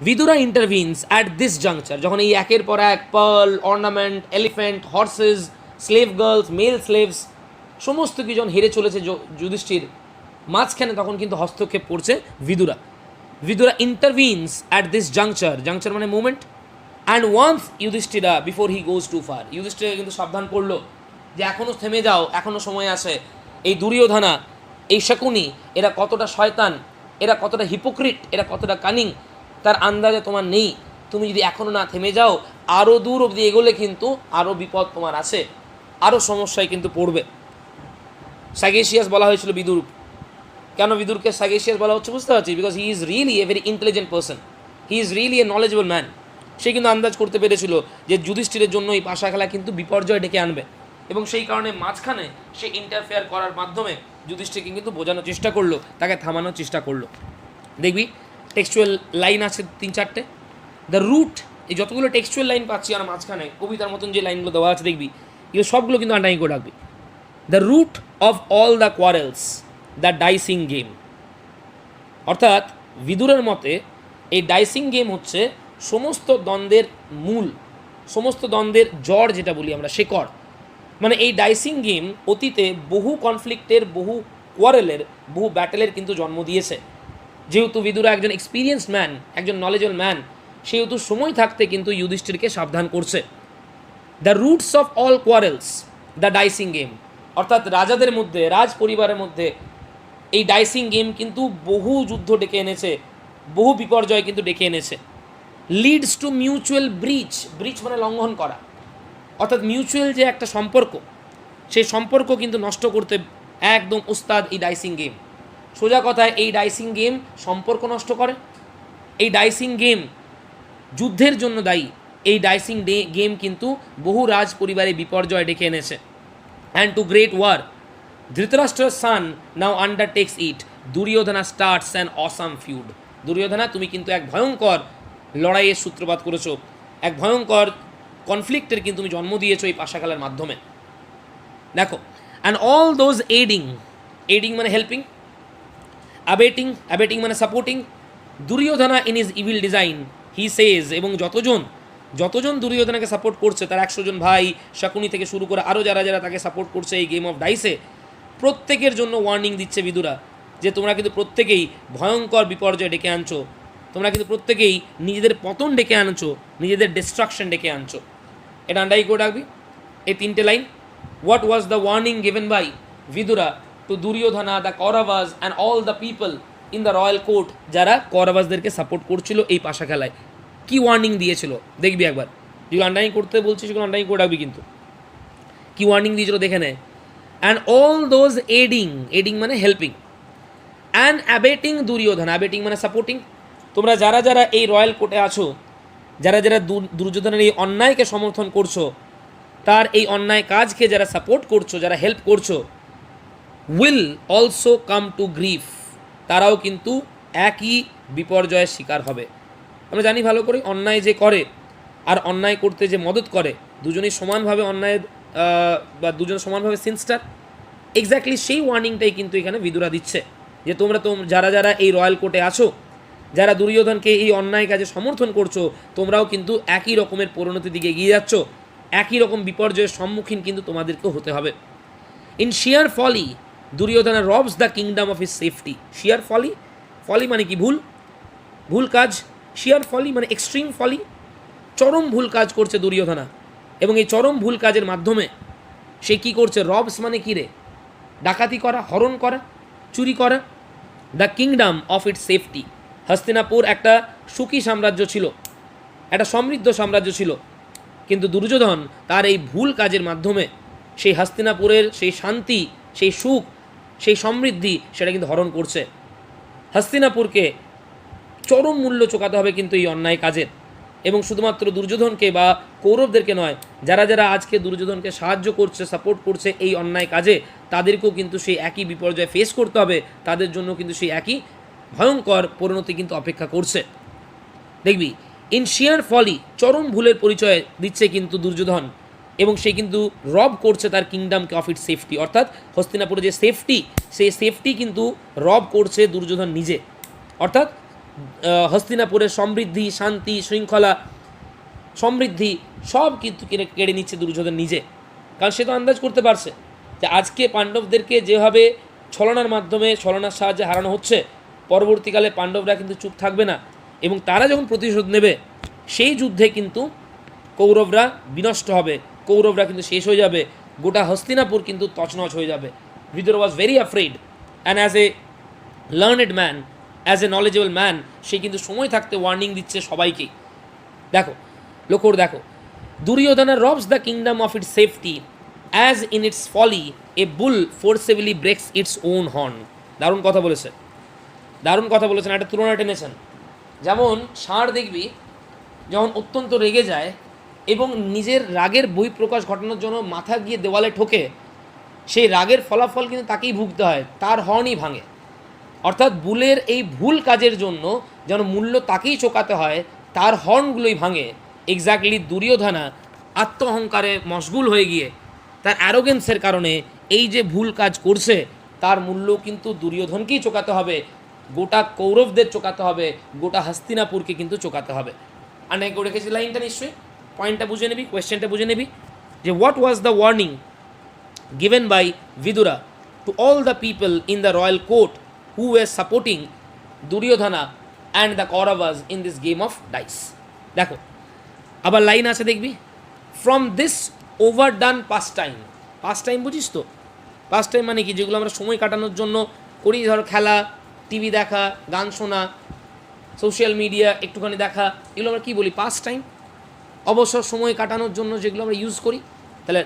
Speaker 1: Vidura intervenes at this juncture, যখন এই একের পর এক pearl, ornament, elephant, horses, slave girls, male slaves সমস্ত কিছু যখন হেরে চলেছে যুধিষ্ঠির মাঝখানে, তখন কিন্তু হস্তক্ষেপ করছে Vidura intervenes at this juncture মানে moment. And once Yudhishthira before he goes too far, Yudhishthira কিন্তু সাবধান করলো যে এখনও থেমে যাও, এখনও সময় আছে। এই দুর্যোধনা, এই শকুনি, এরা কতটা শয়তান, এরা কতটা হিপোক্রিট, এরা কতটা কানিং, তার আন্দাজে তোমার নেই। তুমি যদি এখনও না থেমে যাও, আরও দূর অবধি এগোলে কিন্তু আরও বিপদ তোমার আছে, আরও সমস্যায় কিন্তু পড়বে। সাইগেশিয়াস বলা হয়েছিল বিদুর। কেন বিদুরকে সাইগেশিয়াস বলা হচ্ছে বুঝতে পারছি, because he is really a very intelligent person, he is really a knowledgeable man. সে কিন্তু আন্দাজ করতে পেরেছিল যে যুধিষ্ঠিরের জন্য এই পাশা খেলা কিন্তু বিপর্যয় ডেকে আনবে, এবং সেই কারণে মাঝখানে সে ইন্টারফেয়ার করার মাধ্যমে যুধিষ্ঠিরকে কিন্তু বোঝানোর চেষ্টা করলো, তাকে থামানোর চেষ্টা করলো। দেখবি টেক্সচুয়াল লাইন আছে 3-4টে, দ্য রুট, এই যতগুলো টেক্সচুয়াল লাইন পাচ্ছি আর মাঝখানে কবিতার মতন যে লাইনগুলো দেওয়া আছে দেখবি, এগুলো সবগুলো কিন্তু আন্ডারলাইন করে রাখবি। The root of all the quarrels, the dicing game. অর্থাৎ বিদুরের মতে এই ডাইসিং গেম হচ্ছে সমস্ত দ্বন্দ্বের মূল, সমস্ত দ্বন্দ্বের জড়, যেটা বলি আমরা শেকড়। মানে এই ডাইসিং গেম অতীতে বহু কনফ্লিক্টের, বহু কোয়ারেলের, বহু ব্যাটেলের কিন্তু জন্ম দিয়েছে। যেহেতু বিদুরা একজন এক্সপিরিয়েন্সড ম্যান, একজন নলেজেবল ম্যান, সেহেতু সময় থাকতে কিন্তু যুধিষ্ঠিরকে সাবধান করছে the roots of all quarrels the dicing game, অর্থাৎ রাজাদের মধ্যে, রাজ পরিবারের মধ্যে এই ডাইসিং গেম কিন্তু বহু যুদ্ধ ডেকে এনেছে, বহু বিপর্যয় কিন্তু ডেকে এনেছে। লিডস টু মিউচুয়াল ব্রিচ, ব্রিচ মানে লঙ্ঘন করা, অর্থাৎ মিউচুয়াল যে একটা সম্পর্ক, সেই সম্পর্ক কিন্তু নষ্ট করতে একদম উস্তাদ এই ডাইসিং গেম। সোজা কথায় এই ডাইসিং গেম সম্পর্ক নষ্ট করে, এই ডাইসিং গেম যুদ্ধের জন্য দায়ী, এই ডাইসিং গেম কিন্তু বহু রাজ পরিবারে বিপর্যয় ডেকে এনেছে। অ্যান্ড টু গ্রেট ওয়ার ধৃতরাষ্ট্রের son now undertakes it, Duryodhana starts an awesome feud. Duryodhana, তুমি কিন্তু এক ভয়ঙ্কর লড়াইয়ের সূত্রপাত করেছো, এক ভয়ঙ্কর কনফ্লিক্টের কিন্তু তুমি জন্ম দিয়েছো এই পাশা খেলার মাধ্যমে। দেখো, and all those aiding, aiding মানে হেল্পিং, অ্যাবেটিং, অ্যাবেটিং মানে supporting Duryodhana in is evil design he says, এবং যতজন দুর্যোধনাকে সাপোর্ট করছে, তার 100 জন ভাই, শকুনি থেকে শুরু করে আরও যারা যারা তাকে সাপোর্ট করছে এই গেম অফ ডাইসে, প্রত্যেকের জন্য ওয়ার্নিং দিচ্ছে বিদুরা যে তোমরা কিন্তু প্রত্যেকেই ভয়ঙ্কর বিপর্যয় ডেকে আনছো, তোমরা কিন্তু প্রত্যেকেই নিজেদের পতন ডেকে আনছো, নিজেদের ডিস্ট্রাকশন ডেকে আনছো। এটা আন্ডাই করে রাখবি এই 3টে line. What was the warning given by Vidura to Duryodhana, the Kauravas and all the people in the royal court, যারা কৌরবাসদেরকে সাপোর্ট করছিল এই পাশা খেলায়, কি ওয়ার্নিং দিয়েছিল দেখবি একবার। যেগুলো আন্ডারলাইন করতে বলছি সেগুলো আন্ডারলাইন করে রাখবি কিন্তু। কি ওয়ার্নিং দিয়েছিল দেখে নেয়। And all those aiding, aiding মানে হেল্পিং, অ্যান্ড অ্যাবেটিং দুর্যোধনা, অ্যাবেটিং মানে সাপোর্টিং, তোমরা যারা যারা এই রয়্যাল কোর্টে আছো, যারা যারা দুর্যোধনের এই অন্যায়কে সমর্থন করছো, তার এই অন্যায় কাজকে যারা সাপোর্ট করছো, যারা হেল্প করছো, will also come to grief, তারাও কিন্তু একই বিপর্যয়ের শিকার হবে। আমরা জানি ভালো করে অন্যায় যে করে আর অন্যায় করতে যে মদত করে, দুজনেই সমানভাবে অন্যায়ের বা দুজন সমানভাবে সিনস্টার, এক্স্যাক্টলি সেই ওয়ার্নিংটাই কিন্তু এখানে বিদুরা দিচ্ছে যে তোমরা যারা যারা এই রয়্যাল কোর্টে আছো, যারা দুর্যোধনকে এই অন্যায় কাজে সমর্থন করছো, তোমরাও কিন্তু একই রকমের পরিণতির দিকে এগিয়ে যাচ্ছ, একই রকম বিপর্যয়ের সম্মুখীন কিন্তু তোমাদেরকেও হতে হবে। In sheer folly Duryodhana robs the kingdom of his safety. Sheer folly, folly মানে কি? ভুল, ভুল কাজ। শিয়ার ফলি মানে এক্সট্রিম ফলি, চরম ভুল কাজ করছে দুর্যোধনা, এবং এই চরম ভুল কাজের মাধ্যমে সে কী করছে? রবস মানে কী রে? ডাকাতি করা, হরণ করা, চুরি করা। The kingdom of its safety, Hastinapur একটা সুখী সাম্রাজ্য ছিল, একটা সমৃদ্ধ সাম্রাজ্য ছিল, কিন্তু দুর্যোধন তার এই ভুল কাজের মাধ্যমে সেই হস্তিনাপুরের সেই শান্তি, সেই সুখ, সেই সমৃদ্ধি সেটা কিন্তু হরণ করছে। হস্তিনাপুরকে চরম মূল্য চোকাতে হবে কিন্তু এই অন্যায় কাজের, এবং শুধুমাত্র দুর্যোধনকে বা কৌরবদেরকে নয়, যারা যারা আজকে দুর্যোধনকে সাহায্য করছে, সাপোর্ট করছে এই অন্যায় কাজে, তাদেরকেও কিন্তু সেই একই বিপর্যয় ফেস করতে হবে, তাদের জন্য কিন্তু সেই একই ভয়ঙ্কর পরিণতি কিন্তু অপেক্ষা করছে। দেখবি ইন শিয়ার ফলি, চরম ভুলের পরিচয় দিচ্ছে কিন্তু দুর্যোধন, এবং সে কিন্তু রব করছে তার কিংডমকে অফ ইটস সেফটি, অর্থাৎ হস্তিনাপুরে যে সেফটি, সেই সেফটি কিন্তু রব করছে দুর্যোধন নিজে। অর্থাৎ হস্তিনাপুরের সমৃদ্ধি, শান্তি, শৃঙ্খলা, সমৃদ্ধি সব কিন্তু কেড়ে নিচ্ছে দুর্যোধন নিজে। কারণ সে তো আন্দাজ করতে পারছে যে আজকে পাণ্ডবদেরকে যেভাবে ছলনার মাধ্যমে, ছলনার সাহায্যে হারানো হচ্ছে, পরবর্তীকালে পাণ্ডবরা কিন্তু চুপ থাকবে না, এবং তারা যখন প্রতিশোধ নেবে সেই যুদ্ধে কিন্তু কৌরবরা বিনষ্ট হবে, কৌরবরা কিন্তু শেষ হয়ে যাবে, গোটা হস্তিনাপুর কিন্তু তছনছ হয়ে যাবে। Vidur was very afraid, and as a learned man, as a knowledgeable man, সে কিন্তু সময় থাকতে ওয়ার্নিং দিচ্ছে সবাইকেই। দেখো, লক্ষ্য দেখো, Duryodhana robs the kingdom of its safety as in its folly a bull forcibly breaks its own horn. দারুণ কথা বলেছে, দারুণ কথা বলেছেন, একটা তুলনা টেনেছেন। যেমন ষাঁড় দেখবি যখন অত্যন্ত রেগে যায় এবং নিজের রাগের বহিঃপ্রকাশ ঘটানোর জন্য মাথা গিয়ে দেওয়ালে ঠোকে, সেই রাগের ফলাফল কিন্তু তাকেই ভুগতে হয়, তার হর্নই ভাঙে। অর্থাৎ বুলের এই ভুল কাজের জন্য যেন মূল্য তাকেই চোকাতে হয়, তার হর্নগুলোই ভাঙে। এক্স্যাক্টলি দুর্যোধনা আত্ম অহংকারে মশগুল হয়ে গিয়ে, তার অ্যারোগেন্সের কারণে এই যে ভুল কাজ করছে, তার মূল্য কিন্তু দুর্যোধনকেই চোকাতে হবে, গোটা কৌরবদের চোকাতে হবে, গোটা হস্তিনাপুরকে কিন্তু চোকাতে হবে। আর নাই করে রেখেছি লাইনটা, নিশ্চয়ই পয়েন্টটা বুঝে নিবি, কোয়েশ্চেনটা বুঝে নিবি যে what was the warning given by Vidura to all the people in the royal court who were supporting Duryodhana and the Kauravas in this game of dice. দেখো আবার লাইন আছে দেখবি, from this overdone pass time বুঝিস তো? Pass time মানে কি? যেগুলো আমরা সময় কাটানোর জন্য করি, ধরো খেলা, টিভি দেখা, গান শোনা, সোশ্যাল মিডিয়া একটুখানি দেখা, এগুলো আমরা কী বলি? Pass time. অবসর সময় কাটানোর জন্য যেগুলো আমরা ইউজ করি। তাহলে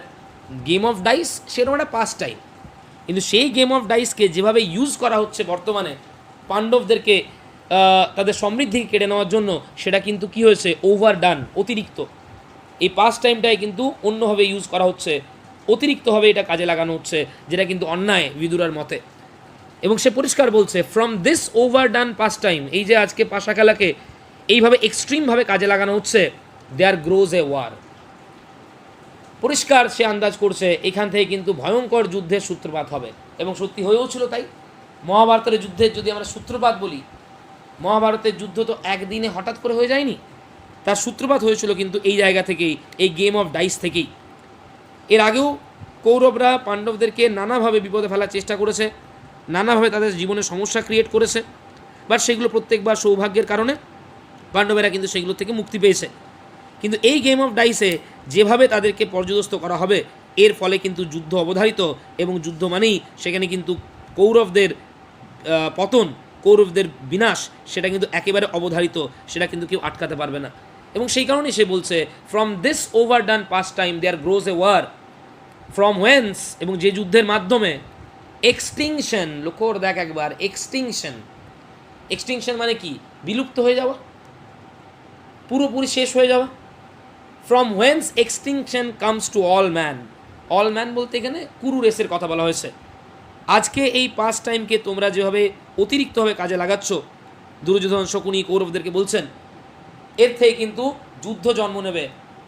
Speaker 1: গেম অফ ডাইস সেরকম একটা পাস টাইম, কিন্তু সেই গেম অফ ডাইসকে যেভাবে ইউজ করা হচ্ছে বর্তমানে পাণ্ডবদেরকে তাদের সমৃদ্ধিকে কেড়ে নেওয়ার জন্য, সেটা কিন্তু কি হয়েছে? ওভারডান, অতিরিক্ত। এই পাস টাইমটাই কিন্তু অন্যভাবে ইউজ করা হচ্ছে, অতিরিক্তভাবে এটা কাজে লাগানো হচ্ছে, যেটা কিন্তু অন্যায় বিদুরার মতে। এবং সে পরিষ্কার বলছে, from this overdone pass time, এই যে আজকে পাশা খেলাকে এইভাবে এক্সট্রিমভাবে কাজে লাগানো হচ্ছে, দেয়ার গ্রোজ এ ওয়ার। পরিষ্কার সে আন্দাজ করছে এখান থেকে কিন্তু ভয়ঙ্কর যুদ্ধের সূত্রপাত হবে, এবং সত্যি হয়েও ছিল তাই। মহাভারতের যুদ্ধের যদি আমরা সূত্রপাত বলি, মহাভারতের যুদ্ধ তো একদিনে হঠাৎ করে হয়ে যায়নি, তার সূত্রপাত হয়েছিল কিন্তু এই জায়গা থেকেই, এই গেম অফ ডাইস থেকেই। এর আগেও কৌরবরা পাণ্ডবদেরকে নানাভাবে বিপদে ফেলার চেষ্টা করেছে, নানাভাবে তাদের জীবনে সমস্যা ক্রিয়েট করেছে, বাট সেগুলো প্রত্যেকবার সৌভাগ্যের কারণে পাণ্ডবেরা কিন্তু সেগুলো থেকে মুক্তি পেয়েছে। কিন্তু এই গেম অফ ডাইসে যেভাবে তাদেরকে পর্যদস্ত করা হবে, এর ফলে কিন্তু যুদ্ধ অবধারিত, এবং যুদ্ধ মানেই সেখানে কিন্তু কৌরবদের পতন, কৌরবদের বিনাশ, সেটা কিন্তু একেবারে অবধারিত, সেটা কিন্তু কেউ আটকাতে পারবে না। এবং সেই কারণেই সে বলছে, from this overdone pastime there grows a war, from whence, এবং যে যুদ্ধের মাধ্যমে এক্সটিংশন, লক্ষ্য করে দেখ একবার, এক্সটিংশন মানে কি? বিলুপ্ত হয়ে যাওয়া, পুরোপুরি শেষ হয়ে যাওয়া। From whence extinction comes to all man বলতে এখানে কুরু রেসের কথা বলা হয়েছে। আজকে এই পাস টাইমকে তোমরা যেভাবে অতিরিক্তভাবে কাজে লাগাচ্ছ, দুর্যোধন, শকুনি, কৌরবদেরকে বলছেন, এর থেকে কিন্তু যুদ্ধ জন্ম নেবে,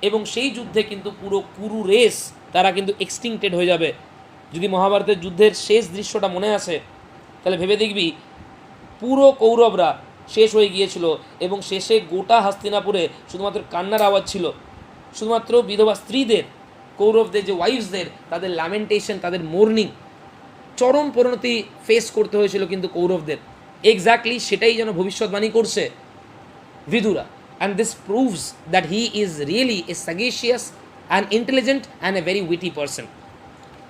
Speaker 1: এবং সেই যুদ্ধে কিন্তু পুরো কুরু রেস তারা কিন্তু এক্সটিংক্টেড হয়ে যাবে। যদি মহাভারতের যুদ্ধের শেষ দৃশ্যটা মনে আসে, তাহলে ভেবে দেখবি পুরো কৌরবরা শেষ হয়ে গিয়েছিল, এবং শেষে গোটা হস্তিনাপুরে শুধুমাত্র কান্নার আওয়াজ ছিল, শুধুমাত্র বিধবা স্ত্রীদের, কৌরবদের যে ওয়াইফসদের, তাদের ল্যামেন্টেশন, তাদের মোর্নিং, চরম পরিণতি ফেস করতে হয়েছিল কিন্তু কৌরবদের। এক্স্যাক্টলি সেটাই যেন ভবিষ্যৎবাণী করছে Vidura. And this proves that he is really a sagacious and intelligent and a very witty person.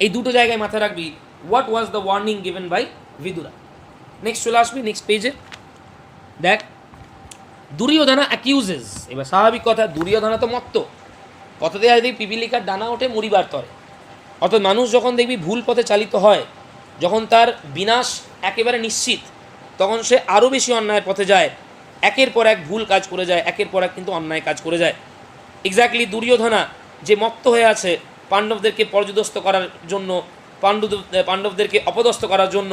Speaker 1: এই দুটো জায়গায় মাথায় রাখবি, what was the warning given by Vidura. Next চলে আসবি নেক্সট পেজে, দেখ দুর্যোধনা অ্যাকিউজেস। এবার স্বাভাবিক কথা, দুর্যোধনা তো মত্ত, কথাতে দেখবি পিপিলিকার ডানা ওঠে মরিবার তরে। অর্থাৎ মানুষ যখন দেখবি ভুল পথে চালিত হয়, যখন তার বিনাশ একেবারে নিশ্চিত, তখন সে আরও বেশি অন্যায়ের পথে যায়, একের পর এক ভুল কাজ করে যায়, একের পর এক কিন্তু অন্যায় কাজ করে যায়। এক্স্যাক্টলি দুর্যোধনা যে মত্ত হয়ে আছে পাণ্ডবদেরকে পর্যদস্ত করার জন্য, পাণ্ডবদেরকে অপদস্থ করার জন্য,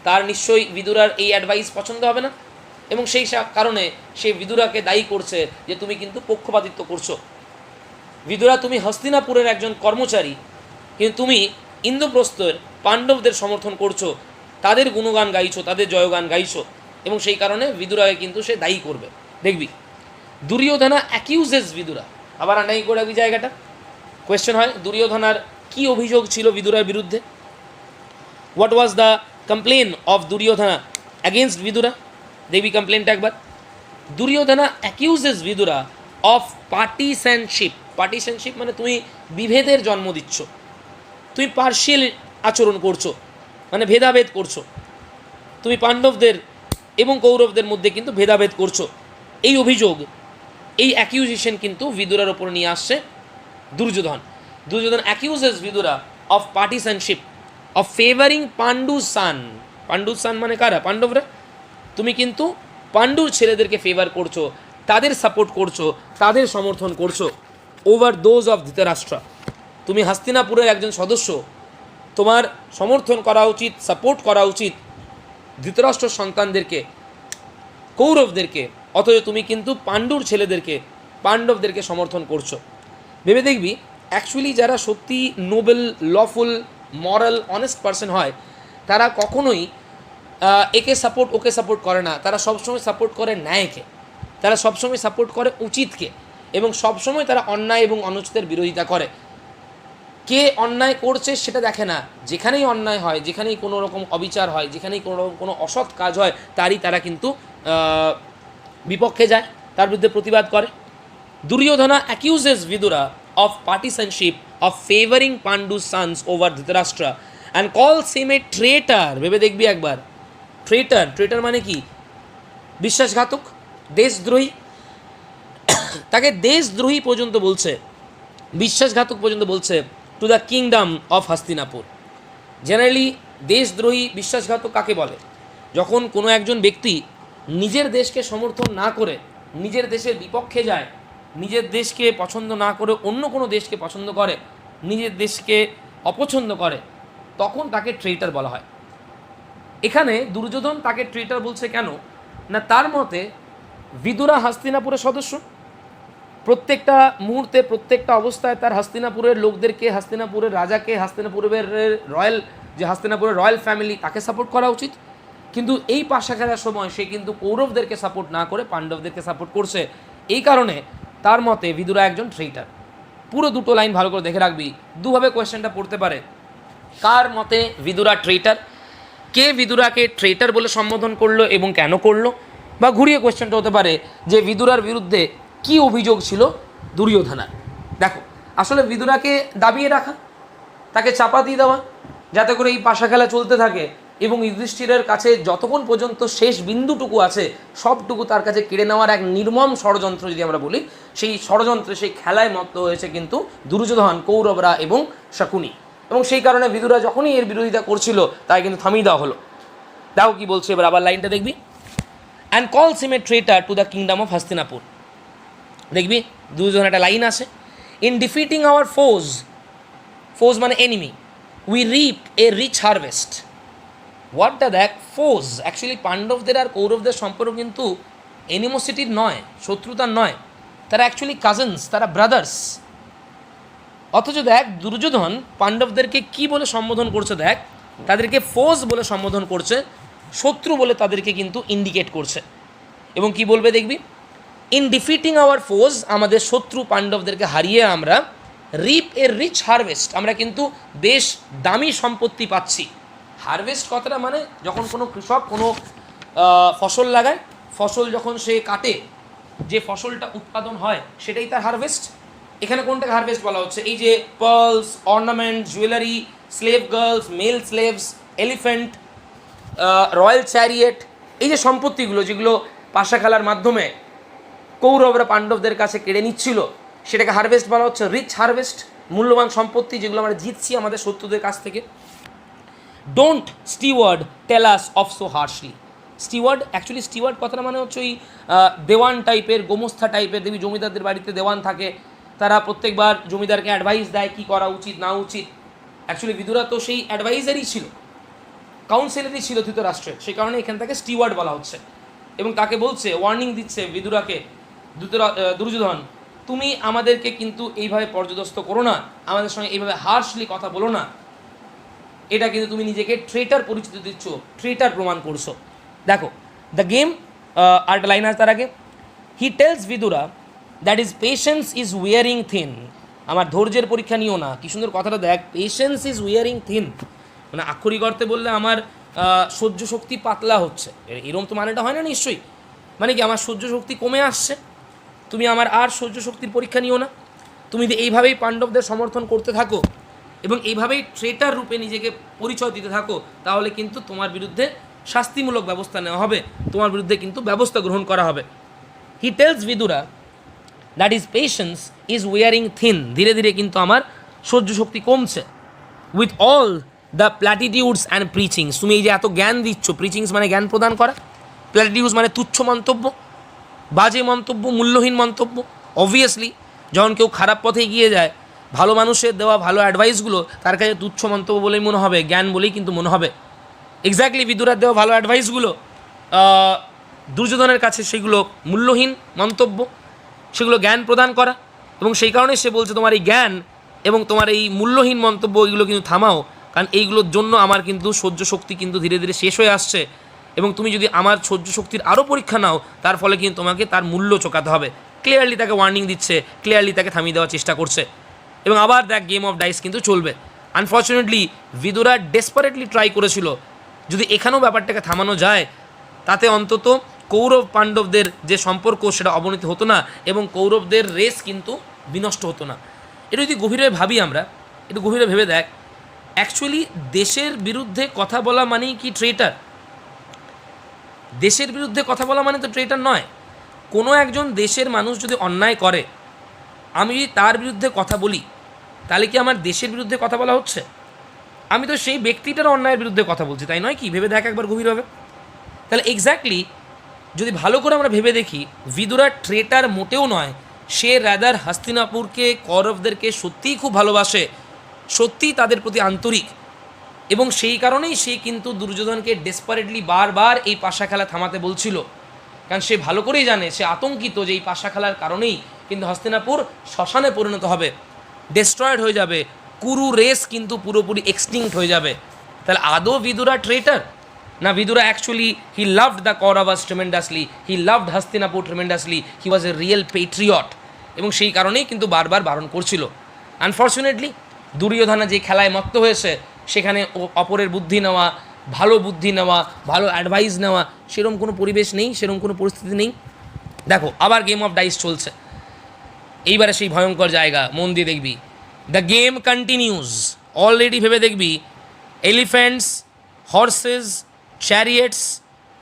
Speaker 1: তার নিশ্চয়ই বিদুরার এই অ্যাডভাইস পছন্দ হবে না, এবং সেই কারণে সে বিদুরাকে দায়ী করছে যে তুমি কিন্তু পক্ষপাতিত্ব করছো। বিদুরা, তুমি হস্তিনাপুরের একজন কর্মচারী, কিন্তু তুমি ইন্দ্রপ্রস্থের পাণ্ডবদের সমর্থন করছো, তাদের গুণগান গাইছো, তাদের জয়গান গাইছো, এবং সেই কারণে বিদুরাকে কিন্তু সে দায়ী করবে। দেখবি দুর্যোধনা অ্যাকিউজেস বিদুরা। আবার আনাই করে রাখবি জায়গাটা, কোয়েশ্চেন হয় দুর্যোধনার কি অভিযোগ ছিল বিদুরার বিরুদ্ধে। What was the complain of Duryodhana against Vidura? দেখবি কমপ্লেনটা একবার। দুর্যোধনা অ্যাকিউজেস বিদুরা অফ পার্টিসানশিপ মানে তুমি বিভেদের জন্ম দিচ্ছ, তুমি পার্শিয়াল আচরণ করছো, মানে ভেদাভেদ করছো, তুমি পাণ্ডবদের এবং কৌরবদের মধ্যে কিন্তু ভেদাভেদ করছো। এই অভিযোগ, এই অ্যাকিউজেশন কিন্তু বিদুরার ওপর নিয়ে আসছে Duryodhan accuses Vidura of partisanship, of favouring পাণ্ডুর সান মানে কারা? পাণ্ডবরা। তুমি কিন্তু পাণ্ডুর ছেলেদেরকে ফেভার করছো, তাদের সাপোর্ট করছো, তাদের সমর্থন করছো, ওভার দোজ অফ ধৃতরাষ্ট্র। তুমি হস্তিনাপুরের একজন সদস্য, তোমার সমর্থন করা উচিত, সাপোর্ট করা উচিত ধৃতরাষ্ট্র সন্তানদেরকে, কৌরবদেরকে, অথচ তুমি কিন্তু পাণ্ডুর ছেলেদেরকে, পাণ্ডবদেরকে সমর্থন করছো। ভেবে দেখবি অ্যাকচুয়ালি যারা সত্যি নোবেল, লফুল, মরাল, অনেস্ট পারসন হয়, তারা কখনোই একে সাপোর্ট ওকে সাপোর্ট করে না, তারা সবসময় সাপোর্ট করে ন্যায়কে, তারা সবসময় সাপোর্ট করে উচিতকে, এবং সবসময় তারা অন্যায় এবং অনুচিতের বিরোধিতা করে। কে অন্যায় করছে সেটা দেখে না, যেখানেই অন্যায় হয়, যেখানেই কোনো রকম অবিচার হয়, যেখানেই কোনো রকম কোনো অসৎ কাজ হয়, তারই তারা কিন্তু বিপক্ষে যায়, তার বিরুদ্ধে প্রতিবাদ করে। Duryodhana অ্যাকিউজেস বিদুরা of partisanship of favoring Pandu's sons over Dhritarashtra and calls him a traitor. ভেবে দেখবি একবার, ট্রেটার, ট্রেটার মানে কি? বিশ্বাসঘাতক, দেশদ্রোহী। তাকে দেশদ্রোহী পর্যন্ত বলছে, বিশ্বাসঘাতক পর্যন্ত বলছে to the kingdom of Hastinapur. Generally দেশদ্রোহী বিশ্বাসঘাতক কাকে বলে? যখন কোনো একজন ব্যক্তি নিজের দেশকে সমর্থন না করে নিজের দেশের বিপক্ষে যায়, নিজের দেশকে পছন্দ না করে অন্য কোনো দেশকে পছন্দ করে, নিজের দেশকে অপছন্দ করে, তখন তাকে ট্রেটার বলা হয়। এখানে দুর্যোধন তাকে ট্রেটার বলছে কেন না, তার মতে বিদুরা হস্তিনাপুরের সদস্য, প্রত্যেকটা মুহূর্তে প্রত্যেকটা অবস্থায় তার হস্তিনাপুরের লোকদেরকে, হস্তিনাপুরের রাজাকে, হস্তিনাপুরের রয়্যাল, যে হস্তিনাপুরের রয়্যাল ফ্যামিলি, তাকে সাপোর্ট করা উচিত। কিন্তু এই পাশা খেলার সময় সে কিন্তু কৌরবদেরকে সাপোর্ট না করে পাণ্ডবদেরকে সাপোর্ট করছে। এই কারণে তার মতে বিদুরা একজন ট্রেটার। পুরো দুটো লাইন ভালো করে দেখে রাখবি, দুভাবে কোয়েশ্চেনটা পড়তে পারে। কার মতে বিদুরা ট্রেটার, কে বিদুরাকে ট্রেটার বলে সম্বোধন করলো এবং কেন করলো, বা ঘুরিয়ে কোয়েশ্চেনটা হতে পারে যে বিদুরার বিরুদ্ধে কি অভিযোগ ছিল দুর্যোধনার। দেখো, আসলে বিদুরাকে দাবিয়ে রাখা, তাকে চাপা দিয়ে দেওয়া, যাতে করে এই পাশা খেলা চলতে থাকে এবং যুধিষ্ঠিরের কাছে যতক্ষণ পর্যন্ত শেষ বিন্দুটুকু আছে সবটুকু তার কাছে কেড়ে নেওয়ার এক নির্মম ষড়যন্ত্র যদি আমরা বলি, সেই ষড়যন্ত্রে, সেই খেলায় মত্ত হয়েছে কিন্তু দুর্যোধন, কৌরবরা এবং শকুনি। এবং সেই কারণে বিদুরা যখনই এর বিরোধিতা করছিল তাই কিন্তু থামিয়ে দেওয়া হলো। দেখো কি বলছে এবার, আবার লাইনটা দেখবি। And calls him a traitor to the kingdom of Hastinapur. দেখবি দুর্যোধন একটা লাইন আছে, in defeating our foes, foes মানে enemy, we reap a rich harvest. হোয়াটটা দেখ, ফোজ, অ্যাকচুয়ালি পাণ্ডবদের আর কৌরবদের সম্পর্ক কিন্তু এনিমোসিটির নয়, শত্রুতার নয়, তারা অ্যাকচুয়ালি কাজিনস, তারা ব্রাদার্স। অথচ দেখ দুর্যোধন পাণ্ডবদেরকে কি বলে সম্বোধন করছে, দেখ তাদেরকে ফোজ বলে সম্বোধন করছে, শত্রু বলে তাদেরকে কিন্তু ইন্ডিকেট করছে। এবং কি বলবে দেখবি, ইন ডিফিটিং আওয়ার ফোজ, আমাদের শত্রু পাণ্ডবদেরকে হারিয়ে আমরা রিপ এ রিচ হারভেস্ট, আমরা কিন্তু বেশ দামি সম্পত্তি পাচ্ছি। হারভেস্ট কথাটা মানে যখন কোনো কৃষক কোনো ফসল লাগায়, ফসল যখন সে কাটে, যে ফসলটা উৎপাদন হয় সেটাই তার হারভেস্ট। এখানে কোনটাকে হারভেস্ট বলা হচ্ছে? এই যে pearls, ornament, jewellery, slave girls, male slaves, elephant, royal chariot, এই যে সম্পত্তিগুলো যেগুলো পাশা খেলার মাধ্যমে কৌরবরা পাণ্ডবদের কাছে কেড়ে নিচ্ছিল, সেটাকে হারভেস্ট বলা হচ্ছে, রিচ হারভেস্ট, মূল্যবান সম্পত্তি যেগুলো আমরা জিতছি আমাদের শত্রুদের কাছ থেকে। Don't steward tell us of so harshly. Steward, actually steward কথাটা মানে হচ্ছে ওই দেওয়ান টাইপের, গোমস্থা টাইপের। দেবী জমিদারদের বাড়িতে দেওয়ান থাকে, তারা প্রত্যেকবার জমিদারকে অ্যাডভাইস দেয় কী করা উচিত না উচিত। অ্যাকচুয়ালি বিদুরা তো সেই অ্যাডভাইজারই ছিল, কাউন্সিলারই ছিল ধৃতরাষ্ট্রের, সেই কারণে এখান থেকে স্টিওয়ার্ড বলা হচ্ছে। এবং তাকে বলছে, ওয়ার্নিং দিচ্ছে বিদুরাকে, দুর্যোধন তুমি আমাদেরকে কিন্তু এইভাবে পর্যদস্ত করো না, আমাদের সঙ্গে এইভাবে হার্শলি কথা বলো না, এটা কিন্তু তুমি নিজেকে ট্রেটার পরিচিত দিচ্ছ, ট্রেটার প্রমাণ করছো। দেখো দ্য গেম, আরেকটা লাইন আছে তার আগে, he tells Vidura that is patience is wearing thin, আমার ধৈর্যের পরীক্ষা নিও না। কি সুন্দর কথাটা দেখ, পেশেন্স ইজ উইয়ারিং থিন, মানে আক্ষরিক অর্থে বললে আমার সহ্য শক্তি পাতলা হচ্ছে, এরকম তো মানেটা হয় না নিশ্চয়ই। মানে কি আমার সহ্য শক্তি কমে আসছে, তুমি আমার আর সহ্য শক্তির পরীক্ষা নিও না। তুমি যদি এইভাবেই পাণ্ডবদের সমর্থন করতে থাকো এবং এইভাবেই ট্রেটার রূপে নিজেকে পরিচয় দিতে থাকো, তাহলে কিন্তু তোমার বিরুদ্ধে শাস্তিমূলক ব্যবস্থা নেওয়া হবে, তোমার বিরুদ্ধে কিন্তু ব্যবস্থা গ্রহণ করা হবে। He tells Vidura that is patience is wearing thin, ধীরে ধীরে কিন্তু আমার সহ্য শক্তি কমছে। With all the platitudes and preachings, তুমি এই যে এত জ্ঞান দিচ্ছ, প্রিচিংস মানে জ্ঞান প্রদান করা, প্ল্যাটিটিউডস মানে তুচ্ছ মন্তব্য, বাজে মন্তব্য, মূল্যহীন মন্তব্য। অবভিয়াসলি যখন কেউ খারাপ পথে এগিয়ে যায়, ভালো মানুষের দেওয়া ভালো অ্যাডভাইসগুলো তার কাছে তুচ্ছ মন্তব্য বলেই মনে হবে, জ্ঞান বলেই কিন্তু মনে হবে। এক্স্যাক্টলি বিদুরার দেওয়া ভালো অ্যাডভাইসগুলো দুর্যোধনের কাছে সেগুলো মূল্যহীন মন্তব্য, সেগুলো জ্ঞান প্রদান করা। এবং সেই কারণে সে বলছে তোমার এই জ্ঞান এবং তোমার এই মূল্যহীন মন্তব্য এগুলো কিন্তু থামাও, কারণ এইগুলোর জন্য আমার কিন্তু সহ্য শক্তি কিন্তু ধীরে ধীরে শেষ হয়ে আসছে, এবং তুমি যদি আমার সহ্য শক্তির আরও পরীক্ষা নাও তার ফলে কিন্তু তোমাকে তার মূল্য চোকাতে হবে। ক্লিয়ারলি তাকে ওয়ার্নিং দিচ্ছে, ক্লিয়ারলি তাকে থামিয়ে দেওয়ার চেষ্টা করছে। এবং আবার দেখ গেম অফ ডাইস কিন্তু চলবে। আনফর্চুনেটলি বিদুরা ডেসপারেটলি ট্রাই করেছিল, যদি এখানেও ব্যাপারটাকে থামানো যায় তাতে অন্তত কৌরব পাণ্ডবদের যে সম্পর্ক সেটা অবনতি হতো না এবং কৌরবদের রেস কিন্তু বিনষ্ট হতো না। এটা যদি গভীরভাবে ভাবি আমরা, একটু গভীরে ভেবে দেখ, অ্যাকচুয়ালি দেশের বিরুদ্ধে কথা বলা মানেই কি ট্রেটার? দেশের বিরুদ্ধে কথা বলা মানে তো ট্রেটার নয়। কোনো একজন দেশের মানুষ যদি অন্যায় করে, আমি যদি তার বিরুদ্ধে কথা বলি, তাহলে কি আমার দেশের বিরুদ্ধে কথা বলা হচ্ছে? আমি তো সেই ব্যক্তিটার অন্যায়ের বিরুদ্ধে কথা বলছি, তাই নয় কি? ভেবে দেখ একবার গভীরভাবে। তাহলে এক্স্যাক্টলি যদি ভালো করে আমরা ভেবে দেখি, বিদুরা ট্রেটার মোটেও নয়। সে রাদার হস্তিনাপুরকে, কৌরবদেরকে সত্যিই খুব ভালোবাসে, সত্যিই তাদের প্রতি আন্তরিক, এবং সেই কারণেই সে কিন্তু দুর্যোধনকে ডেসপারেটলি বারবার এই পাশা খেলা থামাতে বলছিল। কারণ সে ভালো করেই জানে, সে আতঙ্কিত যে এই পাশা খেলার কারণেই কিন্তু হস্তিনাপুর শ্মশানে পরিণত হবে, ডেস্ট্রয়েড হয়ে যাবে, কুরু রেস কিন্তু পুরোপুরি এক্সটিংক্ট হয়ে যাবে। তাহলে আদৌ বিদুরা ট্রেটার না? Vidura actually he loved the Kauravas tremendously, he loved Hastinapur tremendously, he was a real patriot, এবং সেই কারণেই কিন্তু বারবার বারণ করছিল। আনফর্চুনেটলি দুর্যোধনা যে খেলায় মত্ত হয়েছে, সেখানে অপরের বুদ্ধি নেওয়া, ভালো বুদ্ধি নেওয়া, ভালো অ্যাডভাইস নেওয়া, সেরকম কোনো পরিবেশ নেই, সেরকম কোনো পরিস্থিতি নেই। দেখো আবার গেম অফ ডাইস চলছে, এইবারে সেই ভয়ঙ্কর জায়গা, মন দিয়ে দেখবি। The game continues. অলরেডি ভেবে দেখবি elephants, horses, chariots,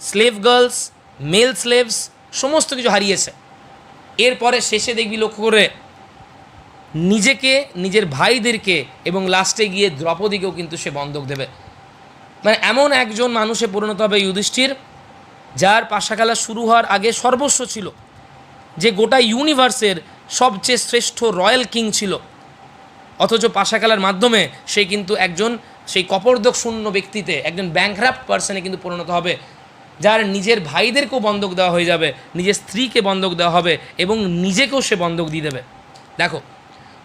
Speaker 1: slave girls, male slaves সমস্ত কিছু হারিয়েছে। এরপরে শেষে দেখবি লক্ষ্য করে নিজেকে, নিজের ভাইদেরকে, এবং লাস্টে গিয়ে দ্রৌপদীকেও কিন্তু সে বন্ধক দেবে। মানে এমন একজন মানুষে পরিণত হবে যুধিষ্ঠির, যার পাশা খেলা শুরু হওয়ার আগে সর্বস্ব ছিল, যে গোটা ইউনিভার্সের সবচেয়ে শ্রেষ্ঠ রয়্যাল কিং ছিল, অথচ পাশা খেলার মাধ্যমে সে কিন্তু একজন সেই কপর্দক শূন্য ব্যক্তিতে, একজন ব্যাংকরাপ্ট পার্সনে কিন্তু পরিণত হবে, যার নিজের ভাইদেরকেও বন্ধক দেওয়া হয়ে যাবে, নিজের স্ত্রীকে বন্ধক দেওয়া হবে, এবং নিজেকেও সে বন্ধক দিয়ে দেবে। দেখো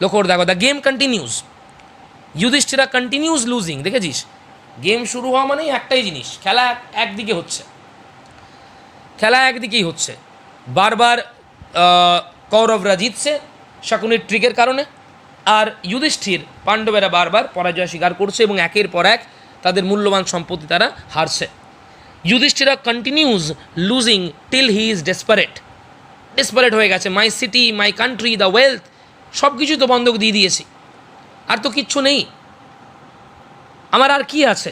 Speaker 1: লক্ষ্য দেখো, the game continues, Yudhishthira continues losing. দেখেছিস, গেম শুরু হওয়া মানেই একটাই জিনিস, খেলা একদিকে হচ্ছে, খেলা একদিকেই হচ্ছে। বারবার কৌরবরা জিতছে শকুনির ট্রিকের কারণে, আর যুধিষ্ঠির, পাণ্ডবেরা বারবার পরাজয় স্বীকার করছে, এবং একের পর এক তাদের মূল্যবান সম্পত্তি তারা হারছে। Yudhishthira continues losing till he is desperate হয়ে গেছে। My city, my country, the wealth, সব কিছু তো বন্ধক দিয়ে দিয়েছি, আর তো কিচ্ছু নেই আমার, আর কি আছে?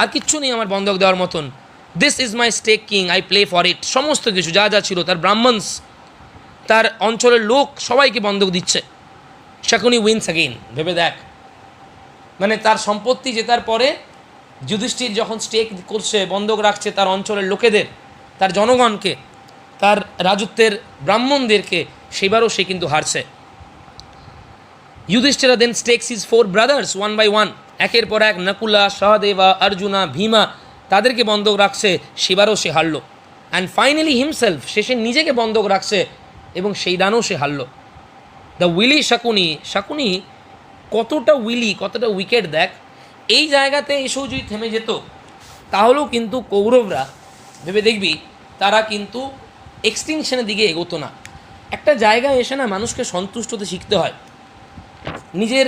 Speaker 1: আর কিচ্ছু নেই আমার বন্ধক দেওয়ার মতন। This is my stake king, I play for it. সমস্ত কিছু যা যা ছিল, তার ব্রাহ্মণস, তার অঞ্চলের লোক, সবাইকে বন্ধক দিচ্ছে। Shakuni wins again. ভেবে দেখ, মানে তার সম্পত্তি জেতার পরে যুধিষ্ঠির যখন স্টেক করছে, বন্ধক রাখছে তার অঞ্চলের লোকেদের, তার জনগণকে, তার রাজত্বের ব্রাহ্মণদেরকে, সেবারও সে কিন্তু হারছে। Yudhishthira then stakes is 4 brothers one by one, একের পর এক নকুলা, সহদেবা, অর্জুনা, ভীমা, তাদেরকে বন্ধক রাখছে, সেবারও সে হারলো। অ্যান্ড ফাইনালি হিমসেলফ, শেষে নিজেকে বন্ধক রাখছে, এবং সেই দানও সে হারলো। দ্য উইলি শকুনি, শকুনি কতটা উইলি, কতটা উইকেট দেখ। এই জায়গাতে এসেও যদি থেমে যেত, তাহলেও কিন্তু কৌরবরা, ভেবে দেখবি, তারা কিন্তু এক্সটিংশনের দিকে এগোতো না। একটা জায়গায় এসে না মানুষকে সন্তুষ্ট হতে শিখতে হয়। নিজের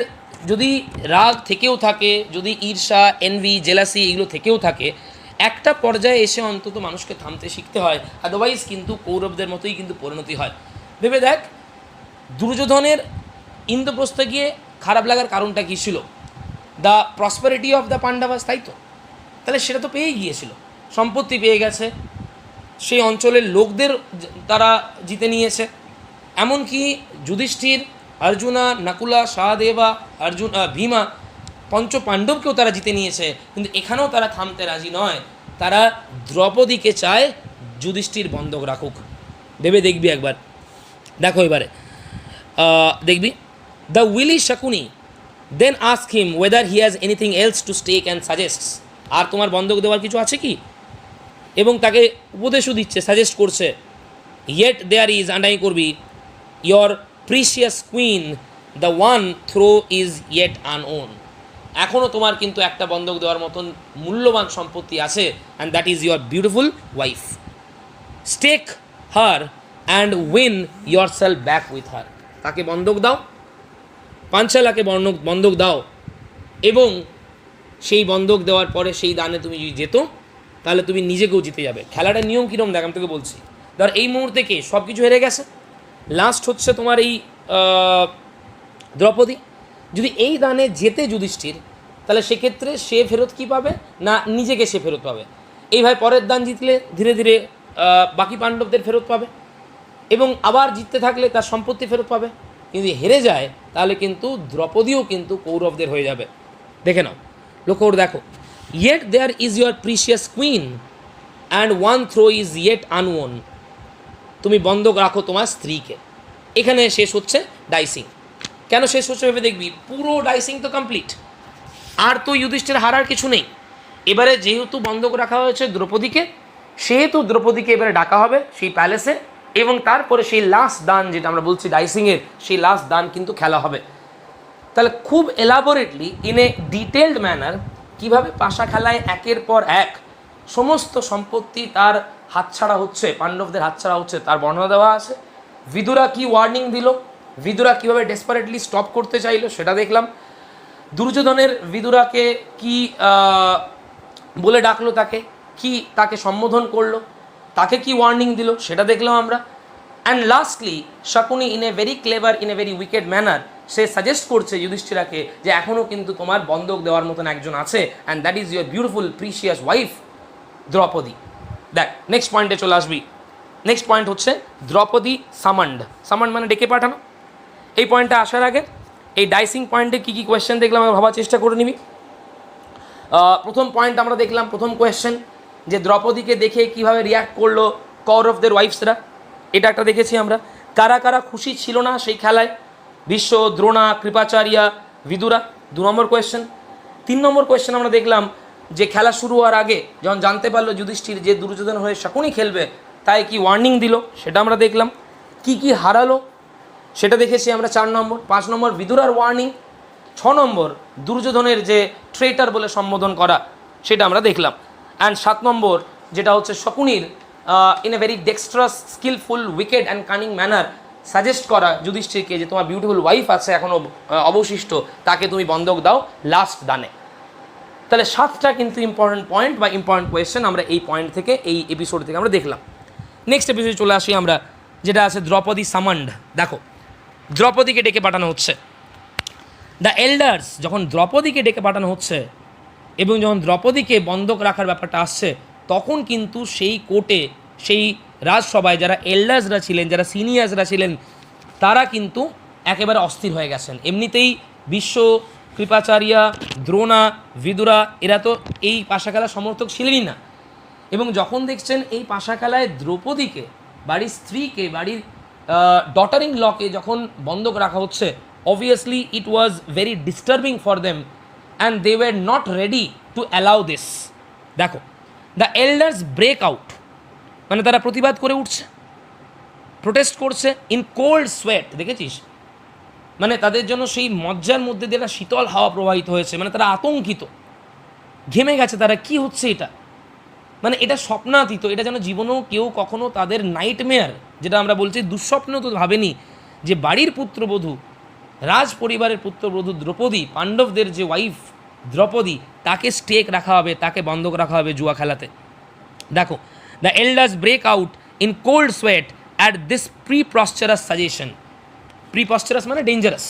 Speaker 1: যদি রাগ থেকেও থাকে, যদি ঈর্ষা, এনভি, জেলাসি এগুলো থেকেও থাকে, একটা পর্যায়ে এসে অন্তত মানুষকে থামতে শিখতে হয়, আদারওয়াইজ কিন্তু কৌরবদের মতোই কিন্তু পরিণতি হয়। ভেবে দেখ, দুর্যোধনের ইন্দ্রপ্রস্থে গিয়ে খারাপ লাগার কারণটা কী ছিল? The prosperity of the Pandavas, তাই তো? তাহলে সেটা তো পেয়েই গিয়েছিল, সম্পত্তি পেয়ে গেছে, সেই অঞ্চলের লোকদের তারা জিতে নিয়েছে, এমনকি যুধিষ্ঠির, অর্জুনা, নকুলা, সহদেবা, ভীমা, পঞ্চ পাণ্ডবকেও তারা জিতে নিয়েছে। কিন্তু এখানেও তারা থামতে রাজি নয়, তারা দ্রৌপদীকে চায় যুধিষ্ঠির বন্ধক রাখুক। ভেবে দেখবি একবার, দেখো এবারে দেখবি, the wily Shakuni then ask him whether he has anything else to stake and suggests, আর তোমার বন্ধক দেওয়ার কিছু আছে কি? এবং তাকে উপদেশও দিচ্ছে, সাজেস্ট করছে। ইয়েট দেয়ার ইজ, আন্ডারলাইন করবি, your precious queen the one throw is yet unknown, এখনও তোমার কিন্তু একটা বন্ধক দেওয়ার মতন মূল্যবান সম্পত্তি আছে, and that is your beautiful wife. Stake her and win yourself back with her, তাকে বন্ধক দাও, পাঞ্চালাকে বন্ধক দাও, এবং সেই বন্ধক দেওয়ার পরে সেই দানে তুমি যদি যেত, তাহলে তুমি নিজেকেও জিতে যাবে। খেলাটার নিয়ম কীরকম দেখ, আমি তোকে বলছি। ধর এই মুহূর্তে কে সব কিছু হেরে গেছে, লাস্ট হচ্ছে তোমার এই দ্রৌপদী যদি এই দানে জেতে যুধিষ্ঠির, তাহলে সেক্ষেত্রে সে ফেরত কী পাবে না নিজেকে সে ফেরত পাবে। এইভাবে পরের দান জিতলে ধীরে ধীরে বাকি পাণ্ডবদের ফেরত পাবে এবং আবার জিততে থাকলে তার সম্পত্তি ফেরত পাবে। কিন্তু হেরে যায় তাহলে কিন্তু দ্রৌপদীও কিন্তু কৌরবদের হয়ে যাবে। দেখে নাও, লক্ষ্য করে দেখো, yet there is your precious queen and one throw is yet unknown. তুমি বন্ধক রাখো তোমার স্ত্রীকে। এখানে শেষ হচ্ছে ডাইসিং। কেন শেষ হচ্ছে ভেবে দেখবি, পুরো ডাইসিং তো কমপ্লিট, আর তো যুধিষ্ঠির হারার কিছু নেই। এবারে যেহেতু বন্ধক রাখা হয়েছে দ্রৌপদীকে, সেহেতু দ্রৌপদীকে এবারে ডাকা হবে সেই প্যালেসে এবং তারপরে সেই লাস্ট দান, যেটা আমরা বলছি ডাইসিংয়ের, সেই লাস্ট দান কিন্তু খেলা হবে। তাহলে খুব elaborately in a detailed manner কীভাবে পাশা খেলায় একের পর এক সমস্ত সম্পত্তি তার হাতছাড়া হচ্ছে, পাণ্ডবদের হাতছাড়া হচ্ছে, তার বর্ণনা দেওয়া আছে। বিদুরা কি ওয়ার্নিং দিল, বিদুরা কীভাবে ডেসপারেটলি স্টপ করতে চাইলো সেটা দেখলাম। দুর্যোধনের বিদুরাকে কি বলে ডাকলো, তাকে সম্বোধন করলো, তাকে কি ওয়ার্নিং দিল সেটা দেখলাম আমরা। And lastly Shakuni in a very clever in a very wicked manner say suggest করছে যুধিষ্ঠিরাকে যে এখনও কিন্তু তোমার বন্ধক দেওয়ার মতন একজন আছে, and that is your beautiful precious wife Draupadi. দেখ নেক্সট পয়েন্টে চলে আসবি। নেক্সট পয়েন্ট হচ্ছে দ্রৌপদী সামান্ড। সামান্ড মানে ডেকে পাঠানো। এই পয়েন্টটা আসার আগে এই ডাইসিং পয়েন্টে কী কী কোয়েশ্চেন দেখলাম আমরা ভাবার চেষ্টা করে নিবি। প্রথম পয়েন্ট আমরা দেখলাম, প্রথম কোয়েশ্চেন যে দ্রৌপদীকে দেখে কিভাবে রিয়্যাক্ট করলো কৌরবদের ওয়াইফসরা, এটা একটা দেখেছি আমরা। কারা কারা খুশি ছিল না সেই খেলায়, ভীষ্ম, দ্রোণা, কৃপাচার্যা, বিদুরা, 2 নম্বর কোয়েশ্চেন। 3 নম্বর কোয়েশ্চেন আমরা দেখলাম যে খেলা শুরু হওয়ার আগে যখন জানতে পারলো যুধিষ্ঠির যে দুর্যোধন হয়ে শকুনি খেলবে, তাই কি ওয়ার্নিং দিল সেটা আমরা দেখলাম। কি কি হারালো সেটা দেখেছি আমরা 4 নম্বর। 5 নম্বর বিদুরার ওয়ার্নিং। 6 নম্বর দুর্যোধনের যে ট্রেটার বলে সম্বোধন করা সেটা আমরা দেখলাম। অ্যান্ড 7 নম্বর যেটা হচ্ছে শকুনির in a very dexterous, skilful, wicked and cunning manner suggest করা যুধিষ্ঠিরকে যে তোমার বিউটিফুল ওয়াইফ আছে এখনও অবশিষ্ট, তাকে তুমি বন্ধক দাও লাস্ট দানে। তাহলে 7টা কিন্তু ইম্পর্টেন্ট পয়েন্ট বা ইম্পর্টেন্ট কোয়েশ্চেন আমরা এই পয়েন্ট থেকে, এই এপিসোড থেকে আমরা দেখলাম। নেক্সট এপিসোডে চলে আসি আমরা, যেটা আছে দ্রৌপদী সামান্ড। দেখো দ্রৌপদীকে ডেকে পাঠানো হচ্ছে। দ্য এল্ডার্স যখন দ্রৌপদীকে ডেকে পাঠানো হচ্ছে এবং যখন দ্রৌপদীকে বন্ধক রাখার ব্যাপারটা আসছে, তখন কিন্তু সেই কোর্টে, সেই রাজসভায় যারা এল্ডার্সরা ছিলেন, যারা সিনিয়র্সরা ছিলেন, তারা কিন্তু একেবারে অস্থির হয়ে গেছেন। এমনিতেই ভীষ্ম, কৃপাচার্যা, দ্রোণা, বিদুরা এরা তো এই পাশা খেলার সমর্থক ছিলেনই না, এবং যখন দেখছেন এই পাশা খেলায় দ্রৌপদীকে, বাড়ির স্ত্রীকে, বাড়ির ডটার ইন লকে যখন বন্ধক রাখা হচ্ছে, obviously it was very disturbing for them and they were not ready to allow this. দেখো দ্য এল্ডার্স ব্রেক আউট, মানে তারা প্রতিবাদ করে উঠছে, প্রোটেস্ট করছে ইন কোল্ড সোয়েট। দেখেছিস, মানে তাদের জন্য সেই মজ্জার মধ্যে দিয়ে একটা শীতল হাওয়া প্রবাহিত হয়েছে, মানে তারা আতঙ্কিত, ঘেমে গেছে তারা। কি হচ্ছে এটা, মানে এটা স্বপ্নাতীত, এটা যেন জীবনেও কেউ কখনো তাদের নাইটমেয়ার, যেটা আমরা বলছি দুঃস্বপ্নেও তো ভাবেনি যে বাড়ির পুত্রবধূ, রাজ পরিবারের পুত্রবধূ দ্রৌপদী, পাণ্ডবদের যে ওয়াইফ দ্রৌপদী, তাকে স্টেক রাখা হবে, তাকে বন্ধক রাখা হবে জুয়া খেলাতে। দেখো the elders break out in cold sweat at this preposterous suggestion. Preposterous মানে ডেঞ্জারাস।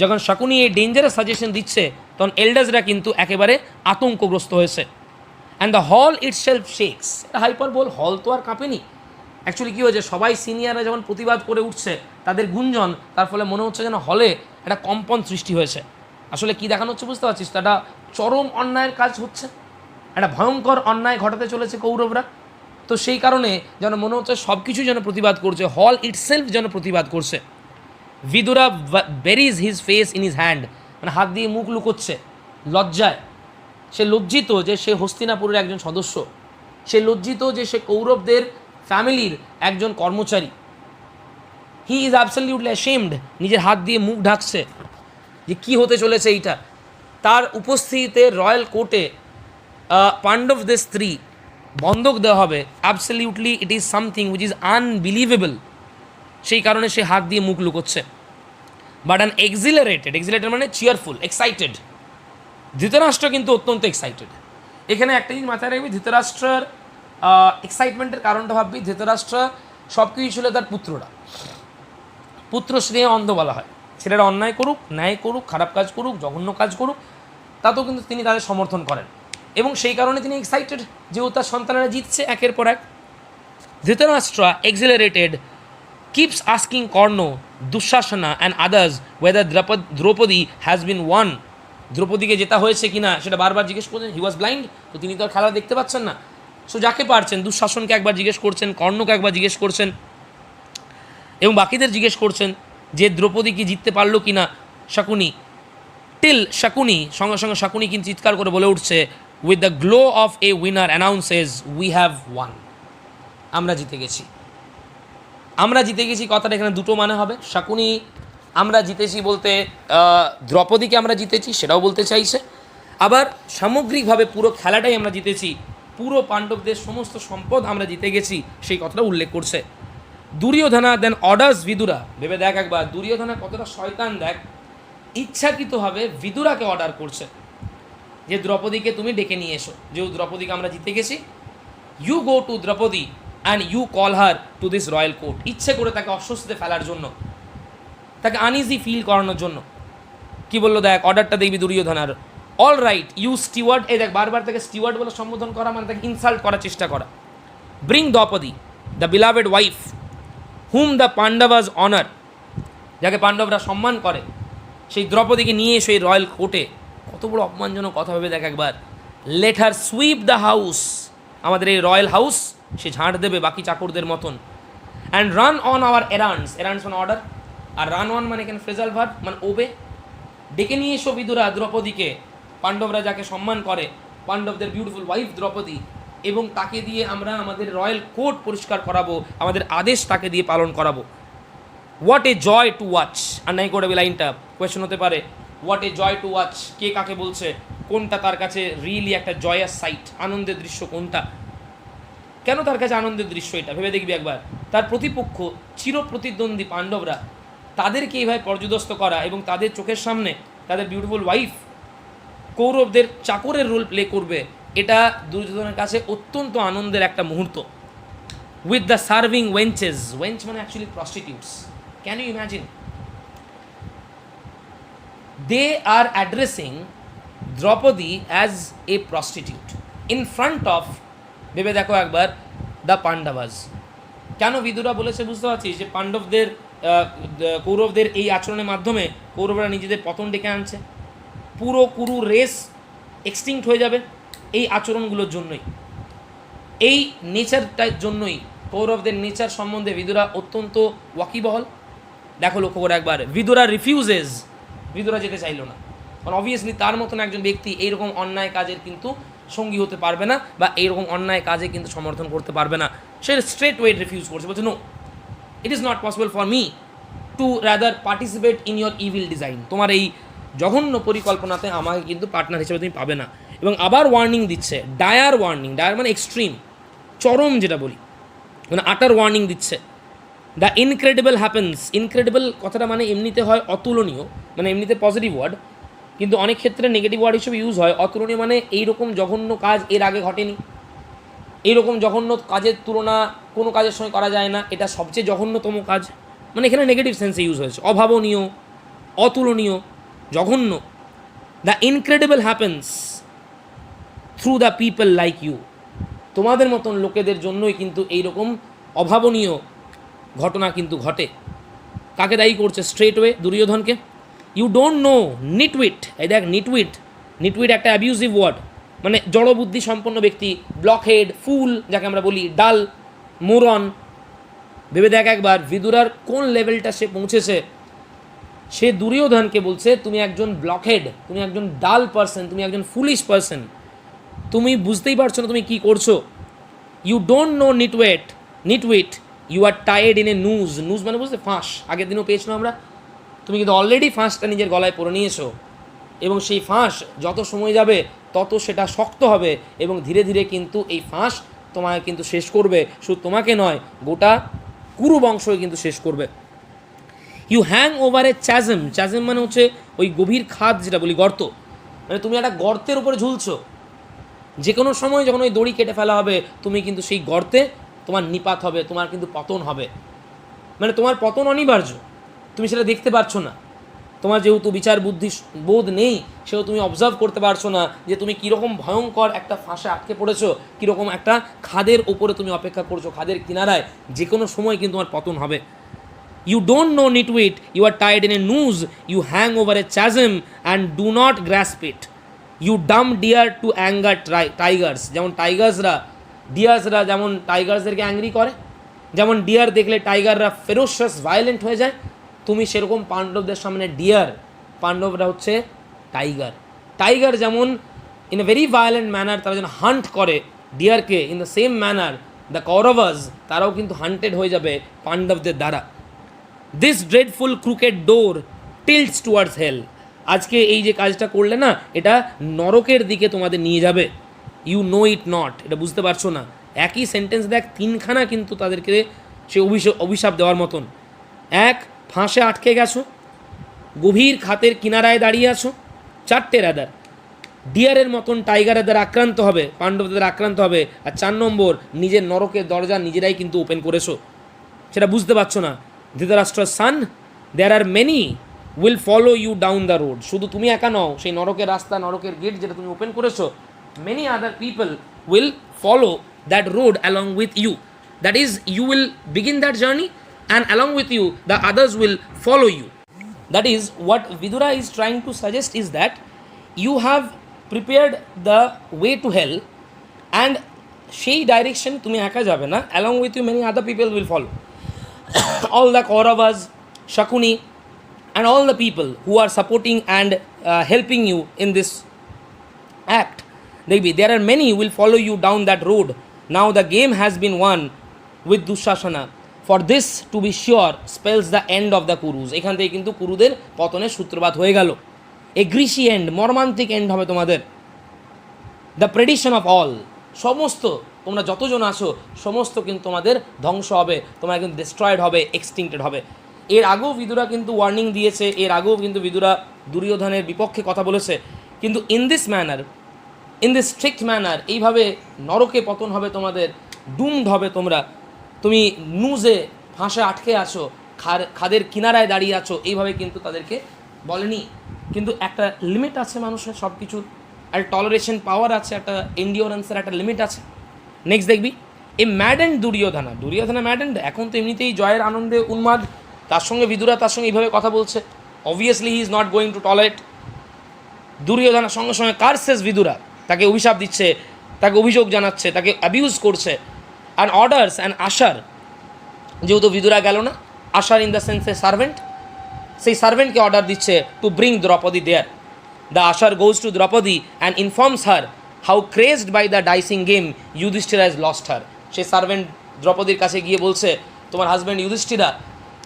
Speaker 1: যখন শকুনি এই ডেঞ্জারাস সাজেশন দিচ্ছে, তখন এল্ডার্সরা কিন্তু একেবারে আতঙ্কগ্রস্ত হয়েছে। And the hall itself shakes. হাইপার বল, হল তো আর কাঁপেনি। অ্যাকচুয়ালি কী হয়েছে, সবাই সিনিয়ররা যখন প্রতিবাদ করে উঠছে, তাদের গুঞ্জন, তার ফলে মনে হচ্ছে যেন হলে একটা কম্পন সৃষ্টি হয়েছে। আসলে কি দেখানো হচ্ছে বুঝতে পারছিস, তো একটা চরম অন্যায়ের কাজ হচ্ছে, একটা ভয়ঙ্কর অন্যায় ঘটাতে চলেছে কৌরবরা। তো সেই কারণে যেন মনে হচ্ছে সব কিছু যেন প্রতিবাদ করছে, হল ইটসেলফ যেন প্রতিবাদ করছে। Vidura buries his face in his hand, মানে হাত দিয়ে মুখ লুকোচ্ছে লজ্জায়। সে লজ্জিত যে সে হস্তিনাপুরের একজন সদস্য, সে লজ্জিত যে সে কৌরবদের ফ্যামিলির একজন কর্মচারী। হি ইজ অ্যাবসলিউটলি অ্যাশেমড, নিজের হাত দিয়ে মুখ ঢাকছে যে কী হতে চলেছে এইটা। তার উপস্থিতিতে রয়্যাল কোর্টে পাণ্ডবদের স্ত্রী বন্ধক দেওয়া হবে, absolutely it is something which is unbelievable. সেই কারণে সে হাত দিয়ে মুখ লুকোচ্ছে। বাট অ্যান এক্সিলারেটেড মানে চিয়ারফুল, এক্সাইটেড ধৃতরাষ্ট্র কিন্তু অত্যন্ত এক্সাইটেড। এখানে একটা জিনিস মাথায় রাখবি, ধৃতরাষ্ট্রের এক্সাইটমেন্টের কারণটা ভাববি। ধৃতরাষ্ট্র সব কিছু ছিল তার পুত্ররা, পুত্র স্নেহে অন্ধ বলা হয়। ছেলেরা অন্যায় করুক, ন্যায় করুক, খারাপ কাজ করুক, জঘন্য কাজ করুক, তাতেও কিন্তু তিনি তাদের সমর্থন করেন এবং সেই কারণে তিনি এক্সাইটেড যেও তার সন্তানেরা জিতছে একের পর এক। Dhritarashtra exhilarated keeps asking Karna, Dushasana and others whether Draupadi has been won, দ্রৌপদীকে জেতা হয়েছে কিনা সেটা বারবার জিজ্ঞেস করছেন। হি ওয়াজ ব্লাইন্ড, তো তিনি তো আর খেলা দেখতে পাচ্ছেন না। সো যাকে পারছেন, দুঃশাসনকে একবার জিজ্ঞেস করছেন, কর্ণকে একবার জিজ্ঞেস করছেন এবং বাকিদের জিজ্ঞেস করছেন যে দ্রৌপদী কি জিততে পারলো কি না। শকুনি টিল শকুনি, সঙ্গে সঙ্গে শকুনি কিন্তু চিৎকার করে বলে উঠছে, with the glow of A winner announces we have one, আমরা জিতে গেছি। আমরা জিতে গেছি কথাটা এখানে দুটো মানে হবে। শকুনি আমরা জিতেছি বলতে দ্রৌপদীকে আমরা জিতেছি সেটাও বলতে চাইছে, আবার সামগ্রিকভাবে পুরো খেলাটাই আমরা জিতেছি, পুরো পাণ্ডবদের সমস্ত সম্পদ আমরা জিতে গেছি সেই কথাটা উল্লেখ করছে। দুর্যোধনা দেন অর্ডার্স বিদুরা, ভেবে দেখ একবার দুর্যোধনা কতটা শয়তান দেখ, ইচ্ছাকৃতভাবে বিদুরাকে অর্ডার করছে যে দ্রৌপদীকে তুমি ডেকে নিয়ে এসো, যেহেতু দ্রৌপদীকে আমরা জিতে গেছি, you go to Draupadi and you call her to this royal court, ইচ্ছে করে তাকে অস্বস্তিতে ফেলার জন্য, তাকে আনইজি ফিল করানোর জন্য। কি বললো দেখ, অর্ডারটা দেখবি দুর্যোধনার, অল রাইট ইউ স্টিওয়ার্ড, এই দেখ বারবার তাকে স্টিওয়ার্ড বলে সম্বোধন করা মানে তাকে ইনসাল্ট করার চেষ্টা করা। Bring Draupadi the beloved wife whom the Pandavas honour, যাকে পাণ্ডবরা সম্মান করে, সেই দ্রৌপদীকে নিয়ে সেই রয়্যাল কোর্টে। কত বড় অপমানজনক কথা ভেবে দেখ একবার। Let her sweep the house, আমাদের এই রয়্যাল হাউস সে ঝাঁট দেবে বাকি চাকরদের মতন। অ্যান্ড রান অন আওয়ার এরান্ডস, এরান্ডস মানে অর্ডার, আর রান অন মানে এখানে ফ্রেজাল ভার্ব মানে ওবে। ডেকে নিয়ে এসো বিদুরা দ্রৌপদীকে, পাণ্ডবরা যাকে সম্মান করে, পাণ্ডবদের বিউটিফুল ওয়াইফ দ্রৌপদী, এবং তাকে দিয়ে আমরা আমাদের রয়্যাল কোর্ট পরিষ্কার করাবো, আমাদের আদেশ তাকে দিয়ে পালন করাবো। What a joy to watch, আর নাই করে লাইনটা কোয়েশ্চেন হতে পারে, what a joy to watch, কে কাকে বলছে, কোনটা তার কাছে রিয়েলি একটা জয়াস সাইট, আনন্দের দৃশ্য কোনটা, কেন তার কাছে আনন্দের দৃশ্য এটা ভেবে দেখবি একবার। তার প্রতিপক্ষ চির প্রতিদ্বন্দ্বী পাণ্ডবরা, তাদেরকে এইভাবে পর্যদস্ত করা এবং তাদের চোখের সামনে তাদের বিউটিফুল ওয়াইফ কৌরবদের চাকরের রোল প্লে করবে, এটা দুর্যোধনের কাছে অত্যন্ত আনন্দের একটা মুহূর্ত। With the serving wenches, wench মানে actually prostitutes, can you imagine, they are addressing Draupadi as a prostitute in front of, ভেবে দেখো একবার, দ্য পাণ্ডবাস। কেন বিদুরা বলেছে বুঝতে পারছিস, যে পাণ্ডবদের কৌরবদের এই আচরণের মাধ্যমে কৌরবরা নিজেদের পতন ডেকে আনছে, পুরো কুরু রেস এক্সটিংক্ট হয়ে যাবে এই আচরণগুলোর জন্যই, এই নেচারটার জন্যই। কৌরবদের নেচার সম্বন্ধে বিদুরা অত্যন্ত ওয়াকিবহল। দেখো লক্ষ্য করে একবার, বিদুরা রিফিউজেস, বিদুরা যেতে চাইলো না, কারণ অবভিয়াসলি তার মতন একজন ব্যক্তি এইরকম অন্যায় কাজের কিন্তু সঙ্গী হতে পারবে না, বা এইরকম অন্যায় কাজে কিন্তু সমর্থন করতে পারবে না। সে স্ট্রেট ওয়ে রিফিউজ করছে, বলছে no, it is not possible for me to rather participate in your evil design, তোমার এই জঘন্য পরিকল্পনাতে আমাকে কিন্তু পার্টনার হিসেবে তুমি পাবে না। এবং আবার ওয়ার্নিং দিচ্ছে, ডায়ার ওয়ার্নিং, ডায়ার মানে এক্সট্রিম, চরম যেটা বলি, মানে আটার ওয়ার্নিং দিচ্ছে। দ্য ইনক্রেডিবল হ্যাপেন্স, ইনক্রেডিবল কথাটা মানে এমনিতে হয় অতুলনীয়, মানে এমনিতে পজিটিভ ওয়ার্ড, কিন্তু অনেক ক্ষেত্রে নেগেটিভ ওয়ার্ড হিসেবে ইউজ হয়। অতুলনীয় মানে এইরকম জঘন্য কাজ এর আগে ঘটেনি, এইরকম জঘন্য কাজের তুলনা কোনো কাজের সঙ্গে করা যায় না, এটা সবচেয়ে জঘন্যতম কাজ, মানে এখানে নেগেটিভ সেন্সে ইউজ হয়েছে, অভাবনীয়, অতুলনীয়, জঘন্য। The incredible happens through the people like you, তোমাদের মতন লোকেদের জন্যই কিন্তু এইরকম অভাবনীয় ঘটনা কিন্তু ঘটে। কাকে দায়ী করছে? স্ট্রেট ওয়ে দুর্যোধনকে। ইউ ডোন্ট নো নিটউইট, এই দেখ নিটউইট, নিটউইট একটা অ্যাবিউজিভ ওয়ার্ড, মানে জড়বুদ্ধি সম্পন্ন ব্যক্তি, ব্লকহেড, ফুল যাকে আমরা বলি, ডাল, মোরন। ভেবে দেখ একবার বিদুরার কোন লেভেলটা সে পৌঁছেছে। সে দুর্যোধনকে বলছে তুমি একজন ব্লকহেড, তুমি একজন ডাল পারসন, তুমি একজন ফুলিশ পারসন, তুমি বুঝতেই পারছো না তুমি কী করছো। You don't know nitwit, nitwit you are tired in a noose, noose মানে বুঝতে ফাঁস, আগের দিনও পেয়েছিলাম আমরা। তুমি কিন্তু অলরেডি ফাঁসটা নিজের গলায় পরে নিয়েছো, এবং সেই ফাঁস যত সময় যাবে তত সেটা শক্ত হবে, এবং ধীরে ধীরে কিন্তু এই ফাঁস তোমাকে কিন্তু শেষ করবে, শুধু তোমাকে নয় গোটা কুরু বংশকে কিন্তু শেষ করবে। ইউ হ্যাং ওভার এ চ্যাজম, চ্যাজম মানে হচ্ছে ওই গভীর খাদ যেটা বলি, গর্ত, মানে তুমি একটা গর্তের উপরে ঝুলছো, যে কোনো সময় যখন ওই দড়ি কেটে ফেলা হবে তুমি কিন্তু সেই গর্তে তোমার নিপাত হবে, তোমার কিন্তু পতন হবে, মানে তোমার পতন অনিবার্য, তুমি সেটা দেখতে পাচ্ছ না, তোমার যেহেতু বিচার বুদ্ধি বোধ নেই, সেও তুমি অবজার্ভ করতে পারছো না যে তুমি কীরকম ভয়ঙ্কর একটা ফাঁসে আটকে পড়েছো, কীরকম একটা খাদের ওপরে তুমি অপেক্ষা করছো, খাদের কিনারায় যে কোনো সময় কিন্তু তোমার পতন হবে। You don't know nitwit, you are tied in a noose, you hang over a chasm and do not grasp it. You dumb deer to anger tigers. যেমন ডিয়ার্সরা যেমন টাইগার্সদেরকে অ্যাংরি করে, যেমন ডিয়ার দেখলে টাইগাররা ফেরোশাস ভায়োলেন্ট হয়ে যায়, তুমি সেরকম পাণ্ডবদের সামনে ডিয়ার, পাণ্ডবরা হচ্ছে টাইগার যেমন in a very violent manner তারা যেন হান্ট করে ডিয়ারকে, in the same manner the Kauravas তারাও কিন্তু হান্টেড হয়ে যাবে পাণ্ডবদের দ্বারা। This dreadful crooked door tilts towards hell. আজকে এই যে কাজটা করলে না, এটা নরকের দিকে তোমাদের নিয়ে যাবে। ইউ নো ইট নট, এটা বুঝতে পারছো না। একই সেন্টেন্স দেখ, তিনখানা কিন্তু তাদেরকে সে অভিশাপ দেওয়ার মতন। এক, ফাঁসে আটকে গেছো, গভীর খাতের কিনারায় দাঁড়িয়ে আছো। চারটে রাদার, ডিয়ারের মতন টাইগারের দ্বারা আক্রান্ত হবে, পাণ্ডবদের দ্বারা আক্রান্ত হবে। আর 4 নম্বর, নিজের নরকের দরজা নিজেরাই কিন্তু ওপেন করেছো, সেটা বুঝতে পারছো না। ধৃতরাষ্ট্রর son, there are many will follow you down the road. শুধু তুমি একা নও, সেই নরকের রাস্তা, নরকের গেট যেটা তুমি ওপেন করেছো, many other people will follow that road along with you. That is, you will begin that journey and along with you the others will follow you. That is what Vidura is trying to suggest, is that you have prepared the way to hell and সেই direction তুমি একা যাবে না, along with you many other people will follow. All the Kauravas, Shakuni and all the people who are supporting and helping you in this act, maybe there are many will follow you down that road. Now the game has been won with Dushasana. For this to be sure spells the end of the Kurus. এখান থেকে কিন্তু কুরুদের পতনের সূত্রপাত হয়ে গেল। এ greasy and, মর্মান্তিক and হবে তোমাদের। দ্য প্রেডিশন অফ অল, সমস্ত তোমরা যতজন আসো সমস্ত কিন্তু তোমাদের ধ্বংস হবে, তোমরা কিন্তু ডিস্ট্রয়েড হবে, এক্সটিংক্টেড হবে। এর আগেও বিদুরা কিন্তু ওয়ার্নিং দিয়েছে, এর আগেও কিন্তু বিদুরা দুর্যোধনের বিপক্ষে কথা বলেছে, কিন্তু in this manner, in this strict manner, এইভাবে নরকে পতন হবে তোমাদের, ডুমড হবে তোমরা। তুমি নুজে ফাঁসে আটকে আছো, খাদের কিনারায় দাঁড়িয়ে আছো, এইভাবে কিন্তু তাদেরকে বলেনি। কিন্তু একটা লিমিট আছে মানুষের, সব কিছুর একটা টলারেশন পাওয়ার আছে, একটা এন্ডিওরেন্সের একটা লিমিট আছে। নেক্সট দেখবি, এ ম্যাডেন্ড দুর্যোধনা ম্যাডেন্ড, এখন তো এমনিতেই জয়ের আনন্দে উন্মাদ, তার সঙ্গে বিদুরা তার সঙ্গে এইভাবে কথা বলছে, obviously he is not going to tolerate. দুর্যোধনার সঙ্গে সঙ্গে কার্সেস বিদুরা, তাকে অভিশাপ দিচ্ছে, তাকে অভিযোগ জানাচ্ছে, তাকে অ্যাবিউজ করছে। অ্যান্ড অর্ডার্স অ্যান্ড আশার, যেহেতু বিদুরা গেল না, usher in the sense a servant, সেই সার্ভেন্টকে অর্ডার দিচ্ছে to bring Draupadi there. The usher goes to Draupadi and informs her how crazed by the dicing game Yudhishthira has lost her. সেই সার্ভেন্ট দ্রৌপদীর কাছে গিয়ে বলছে, তোমার হাজব্যান্ড ইউধিষ্ঠিরা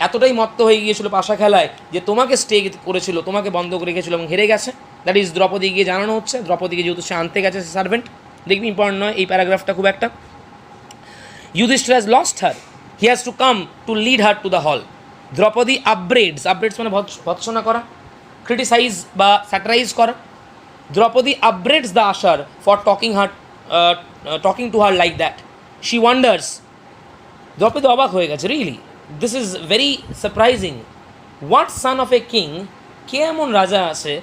Speaker 1: এতটাই মত্ত হয়ে গিয়েছিল পাশা খেলায় যে তোমাকে স্টে করেছিল, তোমাকে বন্ধ করে রেখেছিল এবং হেরে গেছে। দ্যাট ইজ দ্রৌপদী গিয়ে জানানো হচ্ছে, দ্রৌপদীকে যেহেতু সে আনতে গেছে সে সার্ভেন্ট। দেখবি ইম্পর্টেন্ট নয় এই প্যারাগ্রাফটা খুব একটা। Yudhishthira has lost her. He has to come to lead her to the hall. Draupadi upbraids মানে ভৎসনা করা, ক্রিটিসাইজ বা স্যাটারাইজ করা। Draupadi upbraids the usher for talking to her like that. She wonders. Draupadi অবাক হয়ে গেছে, really this is very surprising. What son of a king, কে এমন রাজা আছে,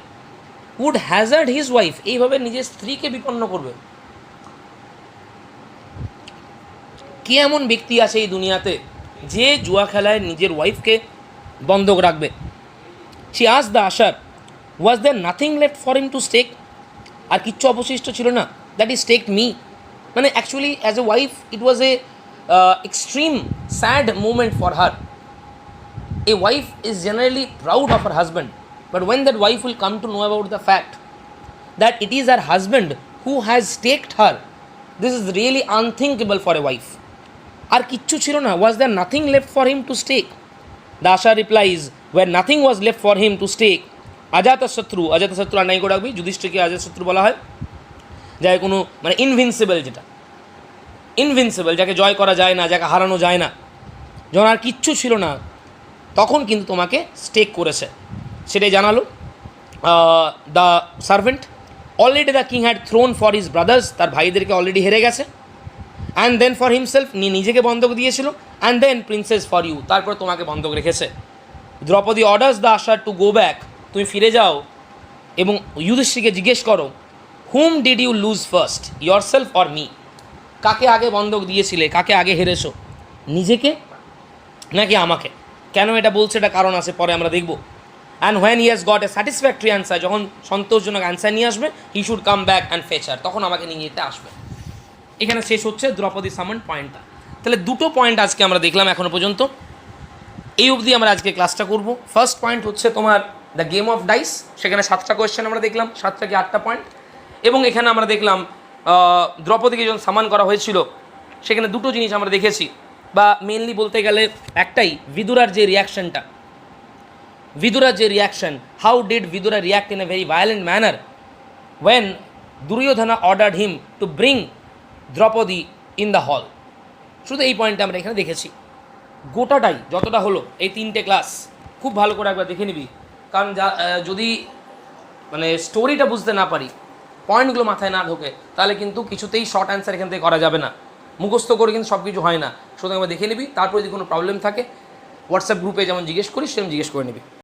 Speaker 1: উড হ্যাজার্ড হিজ ওয়াইফ, এইভাবে নিজের স্ত্রীকে বিপন্ন করবে? কে এমন ব্যক্তি আছে এই দুনিয়াতে যে জুয়া খেলায় নিজের ওয়াইফকে বন্ধক রাখবে? She asked the usher, was there nothing left for him to stake? আর কিচ্ছু অবশিষ্ট ছিল না? That is take me. মানে actually as a wife it was a extreme sad moment for her. A wife is generally proud of her husband, but when that wife will come to know about the fact that it is her husband who has taked her, this is really unthinkable for a wife. আর কিচ্ছু ছিল না, was there nothing left for him to stake? The usher replies, where nothing was left for him to stake Ajatashatru, Ajatashatru আর নাই করে রাখবি, যুধিষ্ঠিরকে অজাতশত্রু বলা হয়, যাকে কোনো মানে ইনভিনসিবল, যেটা ইনভিনসিবল, যাকে জয় করা যায় না, যাকে হারানো যায় না। যখন আর কিচ্ছু ছিল না তখন কিন্তু তোমাকে স্টেক করেছে, সেটাই জানালো the servant. Already the king had thrown for his brothers, তার ভাইদেরকে অলরেডি হেরে গেছে। অ্যান্ড দেন ফর হিমসেলফ, নিজেকে বন্ধক দিয়েছিল। And then princess for you, তারপর তোমাকে বন্ধক রেখেছে। Draupadi orders the usher to go back তুমি ফিরে যাও এবং যুধিষ্ঠিরকে জিজ্ঞেস করো, whom did you lose first, yourself or me? কাকে আগে বন্ধক দিয়েছিলে, কাকে আগে হেরেছো, নিজেকে নাকি আমাকে? কেন এটা বলছে, এটা কারণ আছে, পরে আমরা দেখব। And when he has got a satisfactory answer, যখন সন্তোষজনক অ্যান্সার নিয়ে আসবে, he should come back and fetch her, তখন আমাকে নিয়ে যেতে আসবে। এখানে শেষ হচ্ছে দ্রৌপদী সামন পয়েন্টটা। তাহলে দুটো পয়েন্ট আজকে আমরা দেখলাম এখনো পর্যন্ত, এই অবধি আমরা আজকে ক্লাসটা করব। ফার্স্ট পয়েন্ট হচ্ছে তোমার দ্য গেম অফ ডাইস, সেখানে 7টা কোয়েশ্চেন আমরা দেখলাম, 7টা কি 8টা পয়েন্ট। এবং এখানে আমরা দেখলাম দ্রৌপদীকে যখন সামান করা হয়েছিল, সেখানে দুটো জিনিস আমরা দেখেছি, বা মেনলি বলতে গেলে একটাই, বিদুরার যে রিয়াকশনটা, বিদুরার যে reaction, how did Vidura react in a very violent manner when Duryodhana ordered him to bring Draupadi in the hall. শুধু এই পয়েন্টটা আমরা এখানে দেখেছি। গোটাটাই যতটা হলো এই 3টে ক্লাস খুব ভালো করে একবার দেখে নিবি, কারণ যদি মানে স্টোরিটা বুঝতে না পারি, পয়েন্টগুলো মাথায় না ঢোকে, তাহলে কিন্তু কিছুতেই শর্ট অ্যান্সার এখান থেকে করা যাবে না। মুখস্থ করে কিন্তু সব কিছু হয় না, সুতরাং একবার দেখে নিবি, তারপরে যদি কোনো প্রবলেম থাকে হোয়াটসঅ্যাপ গ্রুপে যেমন জিজ্ঞেস করিস সেরকম জিজ্ঞেস করে নিবি।